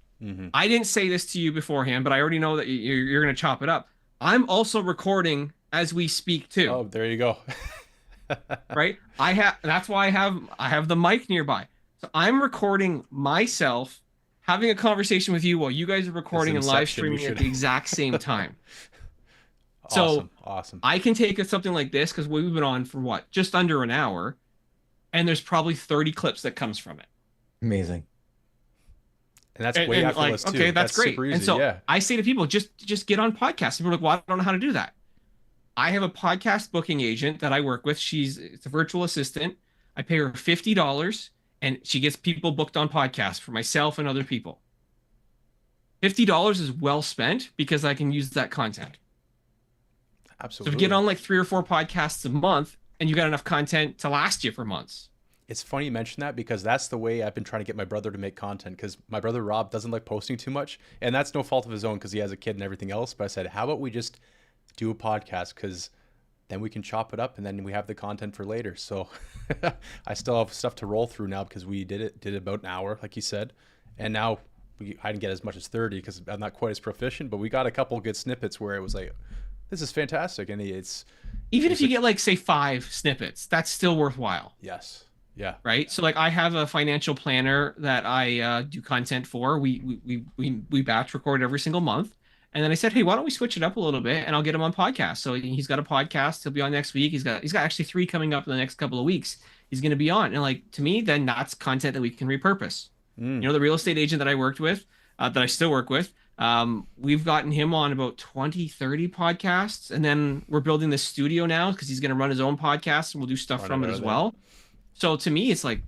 I didn't say this to you beforehand, but I already know that you're going to chop it up. I'm also recording as we speak too. Oh, there you go. Right? That's why I have the mic nearby. So I'm recording myself having a conversation with you while you guys are recording and live streaming at the exact same time. Awesome. I can take something like this because we've been on for just under an hour, and there's probably 30 clips that comes from it. Amazing. And that's way effortless too. Okay, that's great. Super easy, and so yeah. I say to people, just get on podcasts. People are like, well, I don't know how to do that. I have a podcast booking agent that I work with. It's a virtual assistant. I pay her $50, and she gets people booked on podcasts for myself and other people. $50 is well spent because I can use that content. Absolutely. So if you get on like 3 or 4 podcasts a month, and you got enough content to last you for months. It's funny you mention that because that's the way I've been trying to get my brother to make content, because my brother Rob doesn't like posting too much, and that's no fault of his own because he has a kid and everything else. But I said, how about we just do a podcast, because then we can chop it up and then we have the content for later. So I still have stuff to roll through now because we did about an hour, like you said, and now I didn't get as much as 30 because I'm not quite as proficient, but we got a couple good snippets where it was like, this is fantastic, and it's even if you get like say 5 snippets, that's still worthwhile. Yes. Yeah. Right. So like I have a financial planner that I do content for. We batch record every single month. And then I said, hey, why don't we switch it up a little bit and I'll get him on podcast. So he's got a podcast. He'll be on next week. He's got actually 3 coming up in the next couple of weeks. He's going to be on. And like, to me, then that's content that we can repurpose. The real estate agent that I worked with, that I still work with, we've gotten him on about 20-30 podcasts. And then we're building this studio now because he's going to run his own podcast, and we'll do stuff from it as well. So to me, it's like,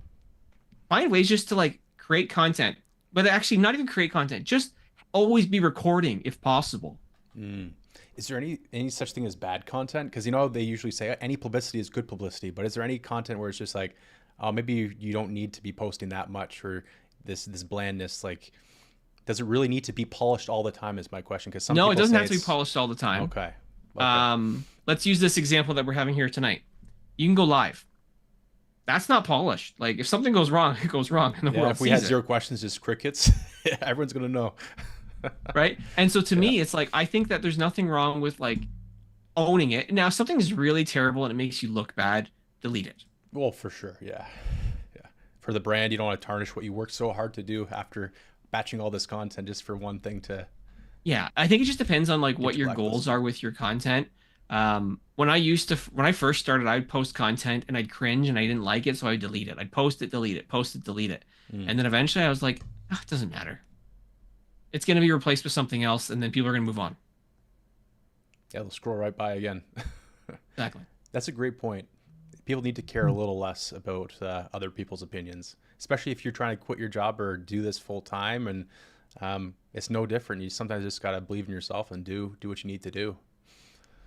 find ways just to like create content, but actually not even create content, just always be recording if possible. Is there any such thing as bad content? Because they usually say any publicity is good publicity, but is there any content where it's just like, maybe you don't need to be posting that much, or this blandness? Like, does it really need to be polished all the time? Is my question. Because no, it doesn't have to be polished all the time. Okay. Let's use this example that we're having here tonight. You can go live. That's not polished. Like if something goes wrong, it goes wrong. And the world if we sees had 0 questions, just crickets, everyone's gonna know. Right. And so to me, it's like, I think that there's nothing wrong with like owning it. Now, if something is really terrible and it makes you look bad, delete it. Well, for sure. Yeah. For the brand, you don't want to tarnish what you worked so hard to do after batching all this content just for one thing to. Yeah, I think it just depends on like what your goals are with your content. When I first started, I'd post content and I'd cringe and I didn't like it, so I'd delete it. I'd post it, delete it, post it, delete it. Mm. And then eventually I was like, oh, it doesn't matter. It's going to be replaced with something else, and then people are going to move on. Yeah, they'll scroll right by again. Exactly. That's a great point. People need to care a little less about other people's opinions, especially if you're trying to quit your job or do this full time. And it's no different. You sometimes just got to believe in yourself and do what you need to do.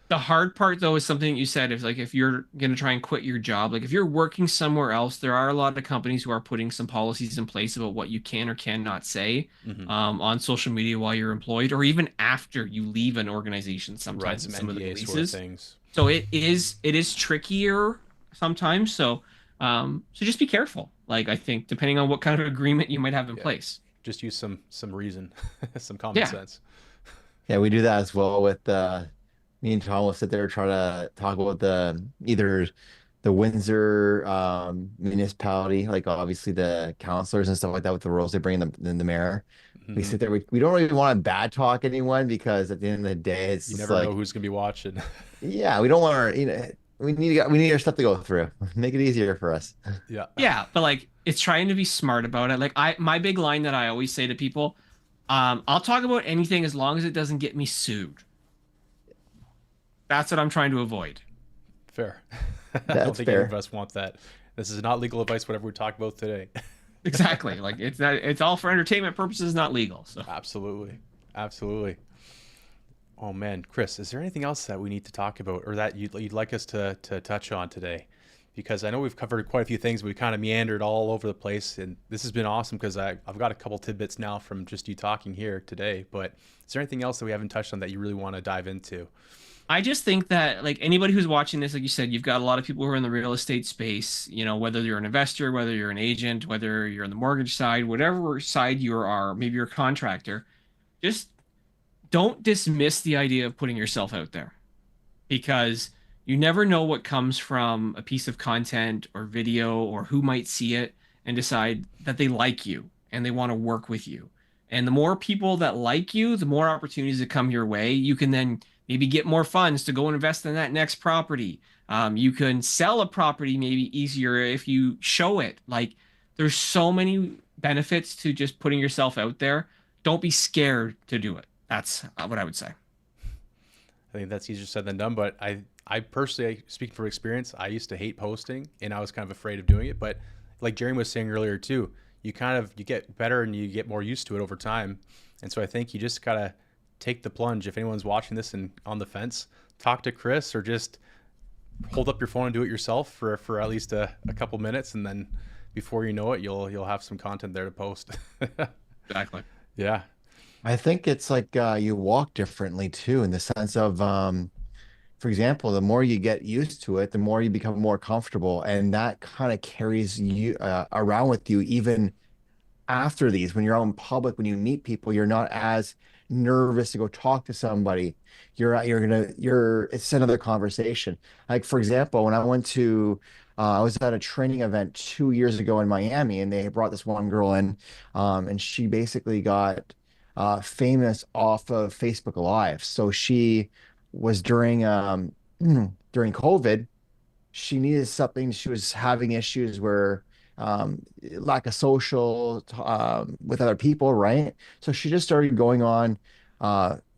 The hard part though is something that you said, is like if you're going to try and quit your job, like if you're working somewhere else, there are a lot of companies who are putting some policies in place about what you can or cannot say Mm-hmm. on social media while you're employed, or even after you leave an organization Right, sometimes in some some of the NDA sort of releases. things. So it is trickier sometimes. So just be careful. Like I think depending on what kind of agreement you might have in Yeah, place. just use some reason, some common Yeah. sense. Yeah, we do that as well with me and Tom will sit there try to talk about the either the Windsor municipality, like obviously the councilors and stuff like that with the rules they bring in the mayor. We Hmm. sit there, we don't really want to bad talk anyone because at the end of the day, it's You just never know like, who's gonna be watching. yeah, we don't want our, we need our stuff to go through. Make it easier for us. Yeah, Yeah, but like it's trying to be smart about it. Like my big line that I always say to people, I'll talk about anything as long as it doesn't get me sued. That's what I'm trying to avoid. fair. I don't That's think any of fair. us want that. This is not legal advice, whatever we talk about today. Exactly. Like it's all for entertainment purposes, not legal. So Absolutely. Absolutely. Oh man, Chris, is there anything else that we need to talk about or that you'd like us to touch on today? Because I know we've covered quite a few things, but we kind of meandered all over the place. And this has been awesome because I've got a couple tidbits now from just you talking here today. But is there anything else that we haven't touched on that you really want to dive into? I just think that like anybody who's watching this, like you said, you've got a lot of people who are in the real estate space, whether you're an investor, whether you're an agent, whether you're on the mortgage side, whatever side you are, maybe you're a contractor, just don't dismiss the idea of putting yourself out there, because you never know what comes from a piece of content or video or who might see it and decide that they like you and they want to work with you. And the more people that like you, the more opportunities that come your way. You can then maybe get more funds to go and invest in that next property. You can sell a property maybe easier if you show it. Like there's so many benefits to just putting yourself out there. Don't be scared to do it. That's what I would say. I think that's easier said than done, but I personally, speaking from experience, I used to hate posting and I was kind of afraid of doing it. But like Jeremy was saying earlier too, you get better and you get more used to it over time. And so I think you just gotta take the plunge. If anyone's watching this and on the fence, talk to Chris or just hold up your phone and do it yourself for at least a couple minutes, and then before you know it, you'll have some content there to post. Exactly. Yeah. I think it's like you walk differently too, in the sense of, for example, the more you get used to it, the more you become more comfortable, and that kind of carries you around with you even after these. When you're out in public, when you meet people, you're not as nervous to go talk to somebody. It's another conversation. Like for example, when I was at a training event 2 years ago in Miami, and they brought this one girl in, and she basically got famous off of Facebook Live. So she was during COVID, she needed something. She was having issues where lack of social with other people, right? So she just started going on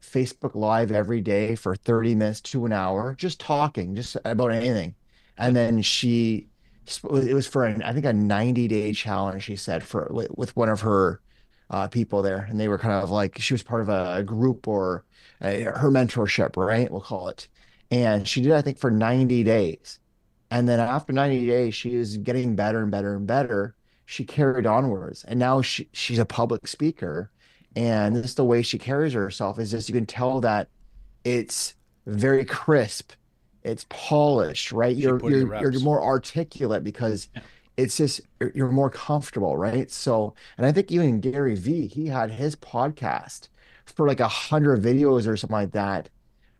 Facebook Live every day for 30 minutes to an hour, just talking, just about anything. And then it was for I think a 90-day challenge, she said, with one of her people there. And they were kind of like, she was part of a group or her mentorship, right? We'll call it. And she did, I think, for 90 days. And then after 90 days, she is getting better and better and better. She carried onwards. And now she's a public speaker. And Wow. this the way she carries herself is just you can tell that it's very crisp, it's polished, right? She put in the You're reps. more articulate because Yeah. it's just you're more comfortable, right? So, and I think even Gary V, he had his podcast for like 100 videos or something like that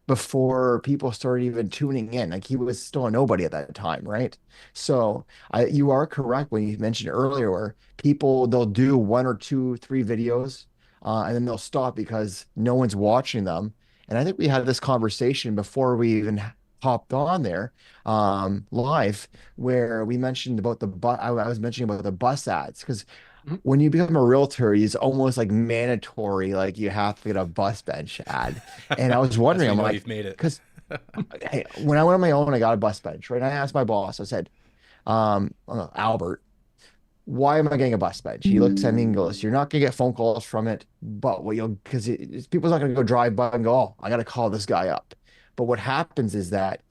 before people started even tuning in. Like he was still a nobody at that time, right? So you are correct when you mentioned earlier where people they'll do one or two, three videos, and then they'll stop because no one's watching them. And I think we had this conversation before we even hopped on there live, where we mentioned about the bus. I was mentioning about the bus ads, because Mhm. when you become a realtor, it's almost like mandatory, like you have to get a bus bench ad. And I was That's wondering, when you I'm know like, you've made it. because hey, when I went on my own, I got a bus bench, right? And I asked my boss, I said, Albert, why am I getting a bus bench? He looks at me and goes, you're not gonna get phone calls from it, but what you'll, because people's not gonna go drive by and go, oh, I gotta call this guy up. But what happens is that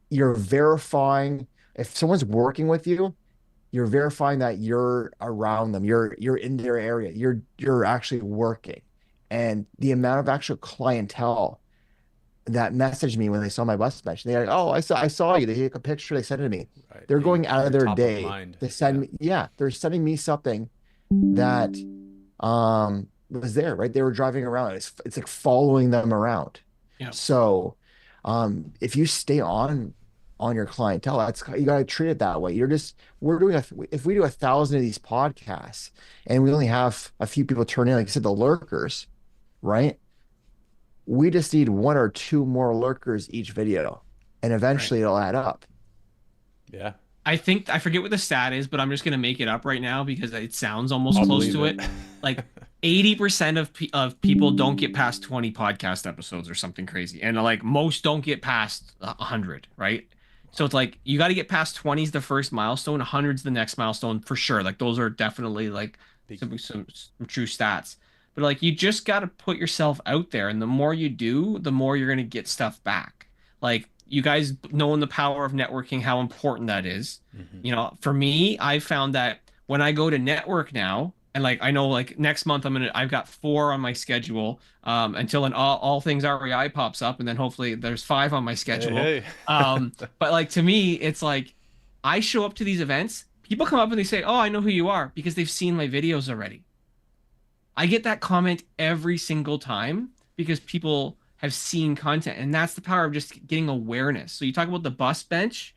you're verifying, if someone's working with you, you're verifying that you're around them, you're in their area, you're actually working. And the amount of actual clientele that messaged me when they saw my bus bench, they're like, oh, I saw you. They take a picture, they send it to me. Right. They're Yeah, going out of you're their top of day mind. to send me, yeah, they're sending me something that was there, right? They were driving around. It's like following them around. Yeah. So if you stay on your clientele, that's, you got to treat it that way. We're doing if we do 1,000 of these podcasts and we only have a few people turn in, like I said, the lurkers, right? We just need one or two more lurkers each video, and Right. eventually it'll add up. Yeah, I think I forget what the stat is, but I'm just gonna make it up right now because it sounds almost I'll close believe to it. it. Like 80% of people don't get past 20 podcast episodes or something crazy, and like most don't get past 100, right? So it's like you got to get past 20 is the first milestone, 100's the next milestone for sure. Like those are definitely like Big, some true stats. But like you just got to put yourself out there, and the more you do, the more you're gonna get stuff back. Like you guys knowing the power of networking, how important that is. mhm. You know, for me, I found that when I go to network now, and like I know like next month I've got 4 on my schedule until an all things REI pops up, and then hopefully there's 5 on my schedule. Hey, But like to me, it's like I show up to these events, people come up and they say, "Oh, I know who you are," because they've seen my videos already. I get that comment every single time because people have seen content, and that's the power of just getting awareness. So you talk about the bus bench,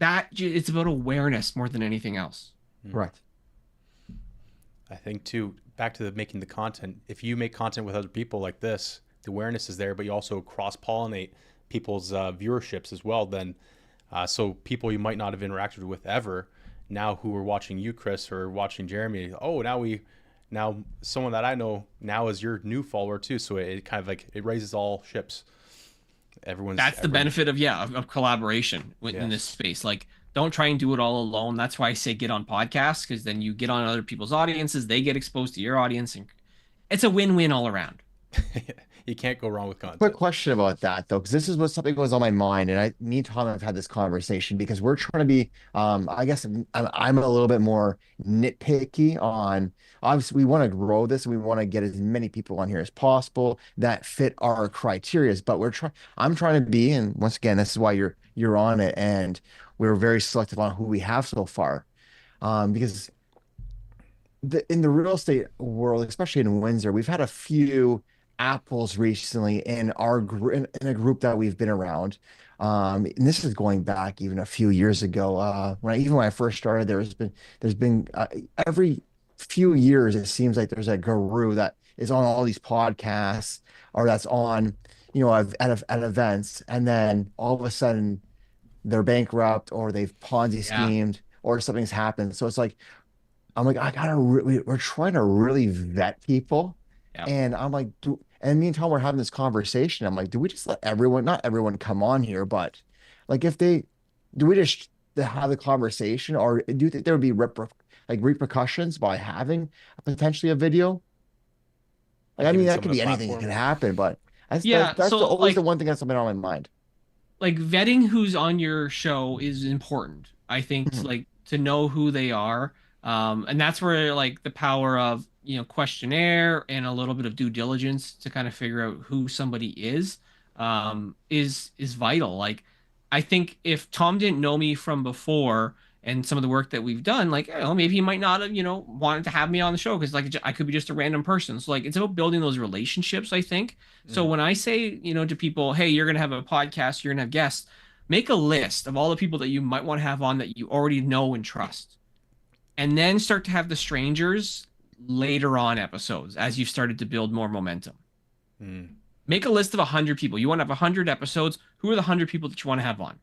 it's about awareness more than anything else. Hmm. Right. I think too, back to making the content. If you make content with other people like this, the awareness is there, but you also cross pollinate people's viewerships as well. Then, so people you might not have interacted with ever, now who are watching you, Chris, or watching Jeremy. Oh, now someone that I know now is your new follower too. So it kind of like it raises all ships. That's the benefit of of collaboration in this Yes. space. Like don't try and do it all alone. That's why I say get on podcasts, because then you get on other people's audiences, they get exposed to your audience, and it's a win-win all around. You can't go wrong with Quick content. question about that though, because this is what something was on my mind, and me and Tom have had this conversation because we're trying to be, I guess I'm a little bit more nitpicky on. Obviously, we want to grow this, and we want to get as many people on here as possible that fit our criterias. But I'm trying to be, and once again, this is why you're on it, and we're very selective on who we have so far, because in the real estate world, especially in Windsor, we've had a few apples recently in our in a group that we've been around. And this is going back even a few years ago. When I first started, there's been every few years it seems like there's a guru that is on all these podcasts or that's on at events, and then all of a sudden they're bankrupt or they've Ponzi Yeah. schemed or something's happened. So it's like I'm like, we're trying to really vet people. Yeah. And I'm like, and me and Tom were having this conversation. I'm like, do we just let not everyone come on here, but like do we just have the conversation, or do you think there would be repercussions by having potentially a video? Like, Like I mean, giving that could someone a be anything that platform. could happen, but Yeah. that's So always the one thing that's been on my mind. like vetting who's on your show is important. I think Mhm. to know who they are. And that's where like the power of, questionnaire and a little bit of due diligence to kind of figure out who somebody is vital. Like I think if Tom didn't know me from before and some of the work that we've done, like, maybe he might not have, wanted to have me on the show because like I could be just a random person. So like it's about building those relationships, I think. So Mm. when I say, to people, hey, you're gonna have a podcast, you're gonna have guests, make a list of all the people that you might want to have on that you already know and trust. And then start to have the strangers later on episodes as you've started to build more momentum. Mm. Make a list of 100 people. You want to have 100 episodes. Who are the 100 people that you want to have on?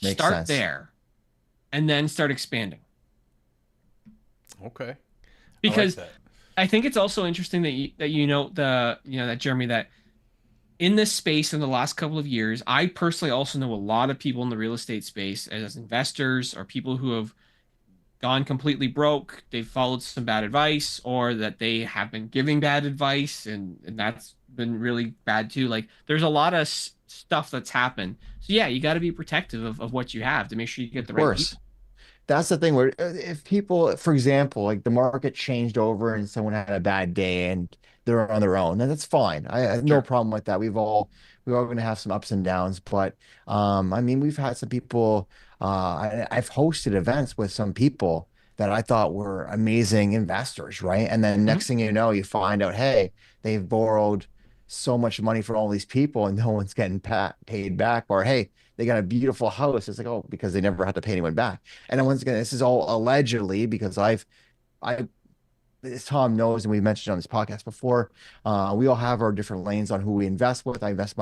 Makes Start sense. there and then start expanding. Okay. Because I like that. I think it's also interesting that you know that Jeremy, that in this space in the last couple of years, I personally also know a lot of people in the real estate space as investors or people who have gone completely broke. They've followed some bad advice, or that they have been giving bad advice, and that's been really bad too. Like there's a lot of stuff that's happened. So yeah, you got to be protective of what you have to make sure you get Of the right course. people. That's the thing where if people, for example, like the market changed over and someone had a bad day and they're on their own, then that's fine. I have no Sure. problem with that. We're all going to have some ups and downs, but I mean, we've had some people. I've hosted events with some people that I thought were amazing investors, right? And then Mhm. next thing you know, you find out, hey, they've borrowed so much money from all these people and no one's getting paid back, or hey, they got a beautiful house. It's like, oh, because they never had to pay anyone back. And then once again, this is all allegedly because I, as Tom knows, and we mentioned on this podcast before, we all have our different lanes on who we invest with. I invest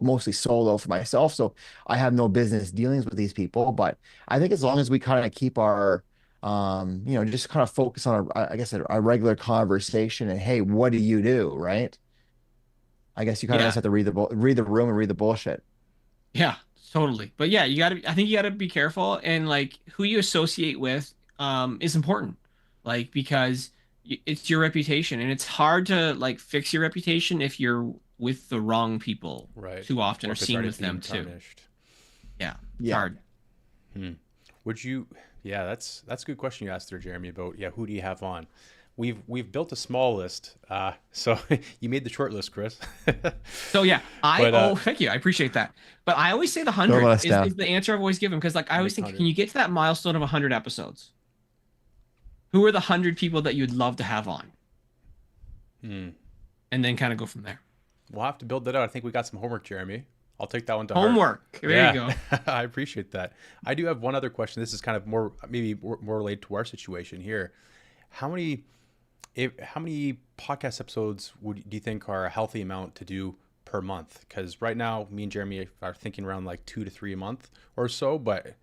mostly solo for myself, so I have no business dealings with these people. But I think as long as we kind of keep our, just kind of focus on, I guess, a regular conversation and hey, what do you do, right? I guess you kind of Yeah. just have to read the room and read the bullshit. Yeah, totally. But yeah, I think you gotta be careful, and like who you associate with is important. Like because it's your reputation, and it's hard to like fix your reputation if you're with the wrong people Right. too often Or or if it's seen already with them being too. tarnished. Yeah, it's Yeah. hard. Hmm. Would you? Yeah, that's a good question you asked there, Jeremy. About who do you have on? We've built a small list, so you made the short list, Chris. So yeah, But thank you. I appreciate that. But I always say the Don't let 100 us is down. the answer I've always given, because like I always next think, can 100. you get to that milestone of 100 episodes? Who are the 100 people that you'd love to have on? Hmm. And then kind of go from there. We'll have to build that out. I think we got some homework, Jeremy. I'll take that one to heart. Homework. There you Yeah, go. I appreciate that. I do have one other question. This is kind of more related to our situation here. How many how many podcast episodes do you think are a healthy amount to do per month? Because right now, me and Jeremy are thinking around like 2 to 3 a month or so. But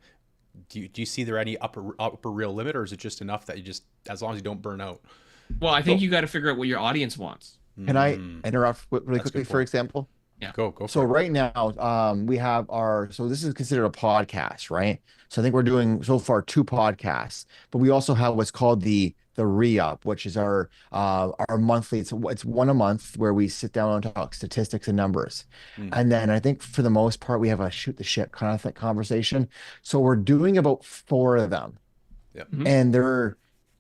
do you see there any upper real limit, or is it just enough that you just, as long as you don't burn out? Well, I think So you got to figure out what your audience wants. can I Mm, interrupt really that's a quickly, good for point. example? Yeah. Go So for it. right now, we have so this is considered a podcast, right? So I think we're doing so far 2 podcasts, but we also have what's called the re-up, which is our monthly. It's one a month where we sit down and talk statistics and numbers, Mm, and then I think for the most part we have a shoot the shit kind of conversation. So we're doing about 4 of them, yeah. Mhm. and they're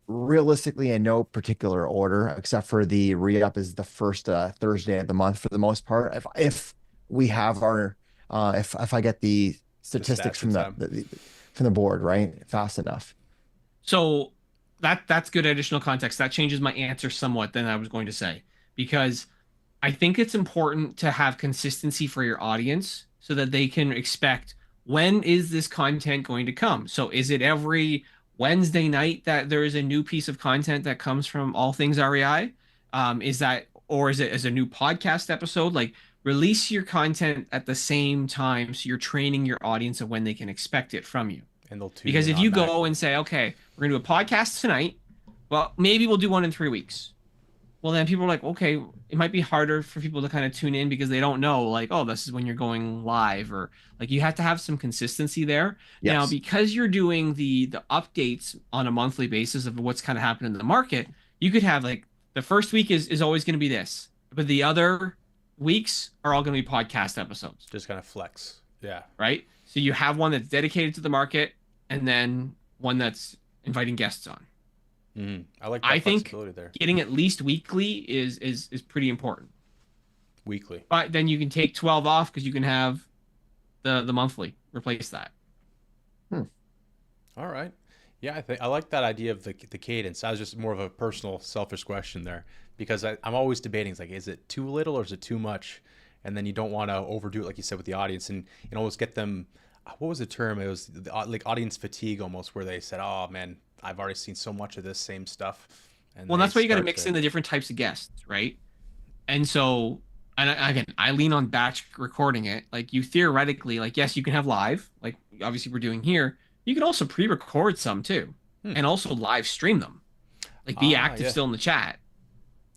realistically in no particular order, except for the re-up is the first Thursday of the month for the most part. If we have our if I get the The statistics stats in time. from the board right fast enough. So that's good additional context. That changes my answer somewhat than I was going to say, because I think it's important to have consistency for your audience so that they can expect, when is this content going to come? So is it every Wednesday night that there is a new piece of content that comes from All Things REI? Is that, or is it as a new podcast episode? Like release your content at the same time so you're training your audience of when they can expect it from you. And they'll tune Because in if you go automatically. and say, okay, we're gonna do a podcast tonight, well, maybe we'll do one in 3 weeks. Well, then people are like, okay, it might be harder for people to kind of tune in because they don't know, like, oh, this is when you're going live, or like you have to have some consistency there. Now, Yes. because you're doing the updates on a monthly basis of what's kind of happening in the market, you could have like the first week is always going to be this, but the other weeks are all going to be podcast episodes, Just kind of flex. Yeah. right? So you have one that's dedicated to the market, and then one that's inviting guests on. I like I that think flexibility there. getting at least weekly is pretty important. Weekly. But then you can take 12 off because you can have the monthly replace that. All right. Yeah, I like that idea of the cadence. I was just more of a personal, selfish question there, because I'm always debating. It's like, is it too little or is it too much? And then you don't want to overdo it, like you said, with the audience, and almost get them. What was the term? It was like audience fatigue, almost, where they said, "Oh man, I've already seen so much of this same stuff," and Well, they that's why you got to start mix to. in the different types of guests, right? And so And again, I lean on batch recording it. Like you theoretically, like yes, you can have live, like obviously we're doing here. You can also pre-record some too, Hmm. and also live stream them. Like be active Yeah. still in the chat.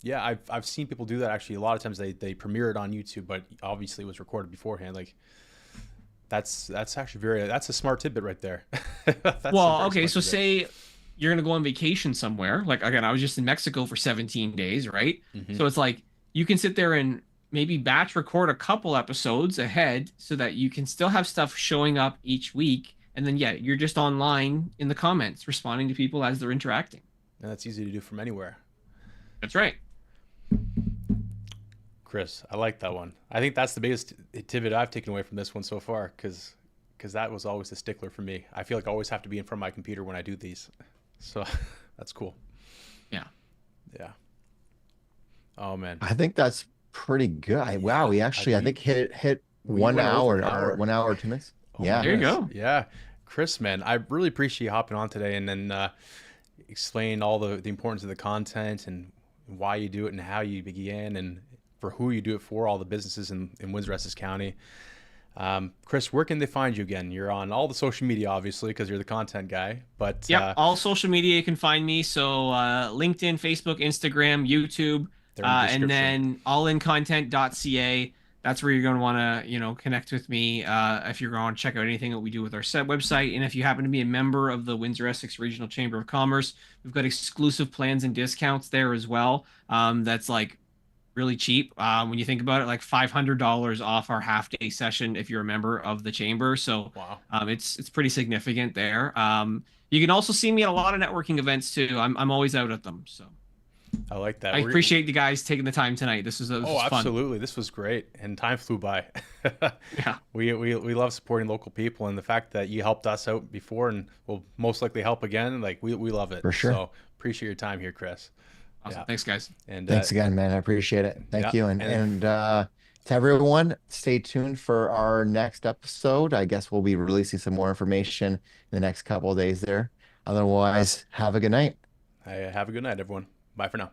Yeah, I've seen people do that actually. A lot of times they premiere it on YouTube, but obviously it was recorded beforehand. Like that's actually that's a smart tidbit right there. That's a Well, very okay, smart so tidbit. say you're gonna go on vacation somewhere. Like again, I was just in Mexico for 17 days, right? Hmm. So it's like you can sit there and maybe batch record a couple episodes ahead so that you can still have stuff showing up each week. And then yeah, you're just online in the comments responding to people as they're interacting. And that's easy to do from anywhere. That's right. Chris, I like that one. I think that's the biggest tidbit I've taken away from this one so far, because that was always a stickler for me. I feel like I always have to be in front of my computer when I do these, so that's cool. Yeah. Yeah. Oh man. I think that's pretty good. Wow, we actually, I think hit we one went over hour an or hour. 1 hour, 2 minutes. Oh Yeah. my There you goodness. go. Yeah, Chris, man, I really appreciate you hopping on today and then explain all the importance of the content and why you do it and how you began and for who you do it for, all the businesses in Windsor-Essex County. Chris, where can they find you again? You're on all the social media, obviously, because you're the content guy. But Yep, all social media you can find me. So LinkedIn, Facebook, Instagram, YouTube, they're in the and description. then allincontent.ca. That's where you're going to want to, connect with me if you're going to check out anything that we do with our set website. And if you happen to be a member of the Windsor-Essex Regional Chamber of Commerce, we've got exclusive plans and discounts there as well. That's like really cheap when you think about it, like $500 off our half day session if you're a member of the chamber. So Wow. it's pretty significant there. You can also see me at a lot of networking events too. I'm always out at them. So I like that. I appreciate you guys taking the time tonight. This was Oh, fun. absolutely. This was great. And time flew by. Yeah. We love supporting local people and the fact that you helped us out before and will most likely help again. Like we love it. For sure. So appreciate your time here, Chris. Awesome. Yeah. Thanks, guys. And Thanks again, man. I appreciate it. Thank yeah, you. And to everyone, stay tuned for our next episode. I guess we'll be releasing some more information in the next couple of days there. Otherwise, have a good night. have a good night, everyone. Bye for now.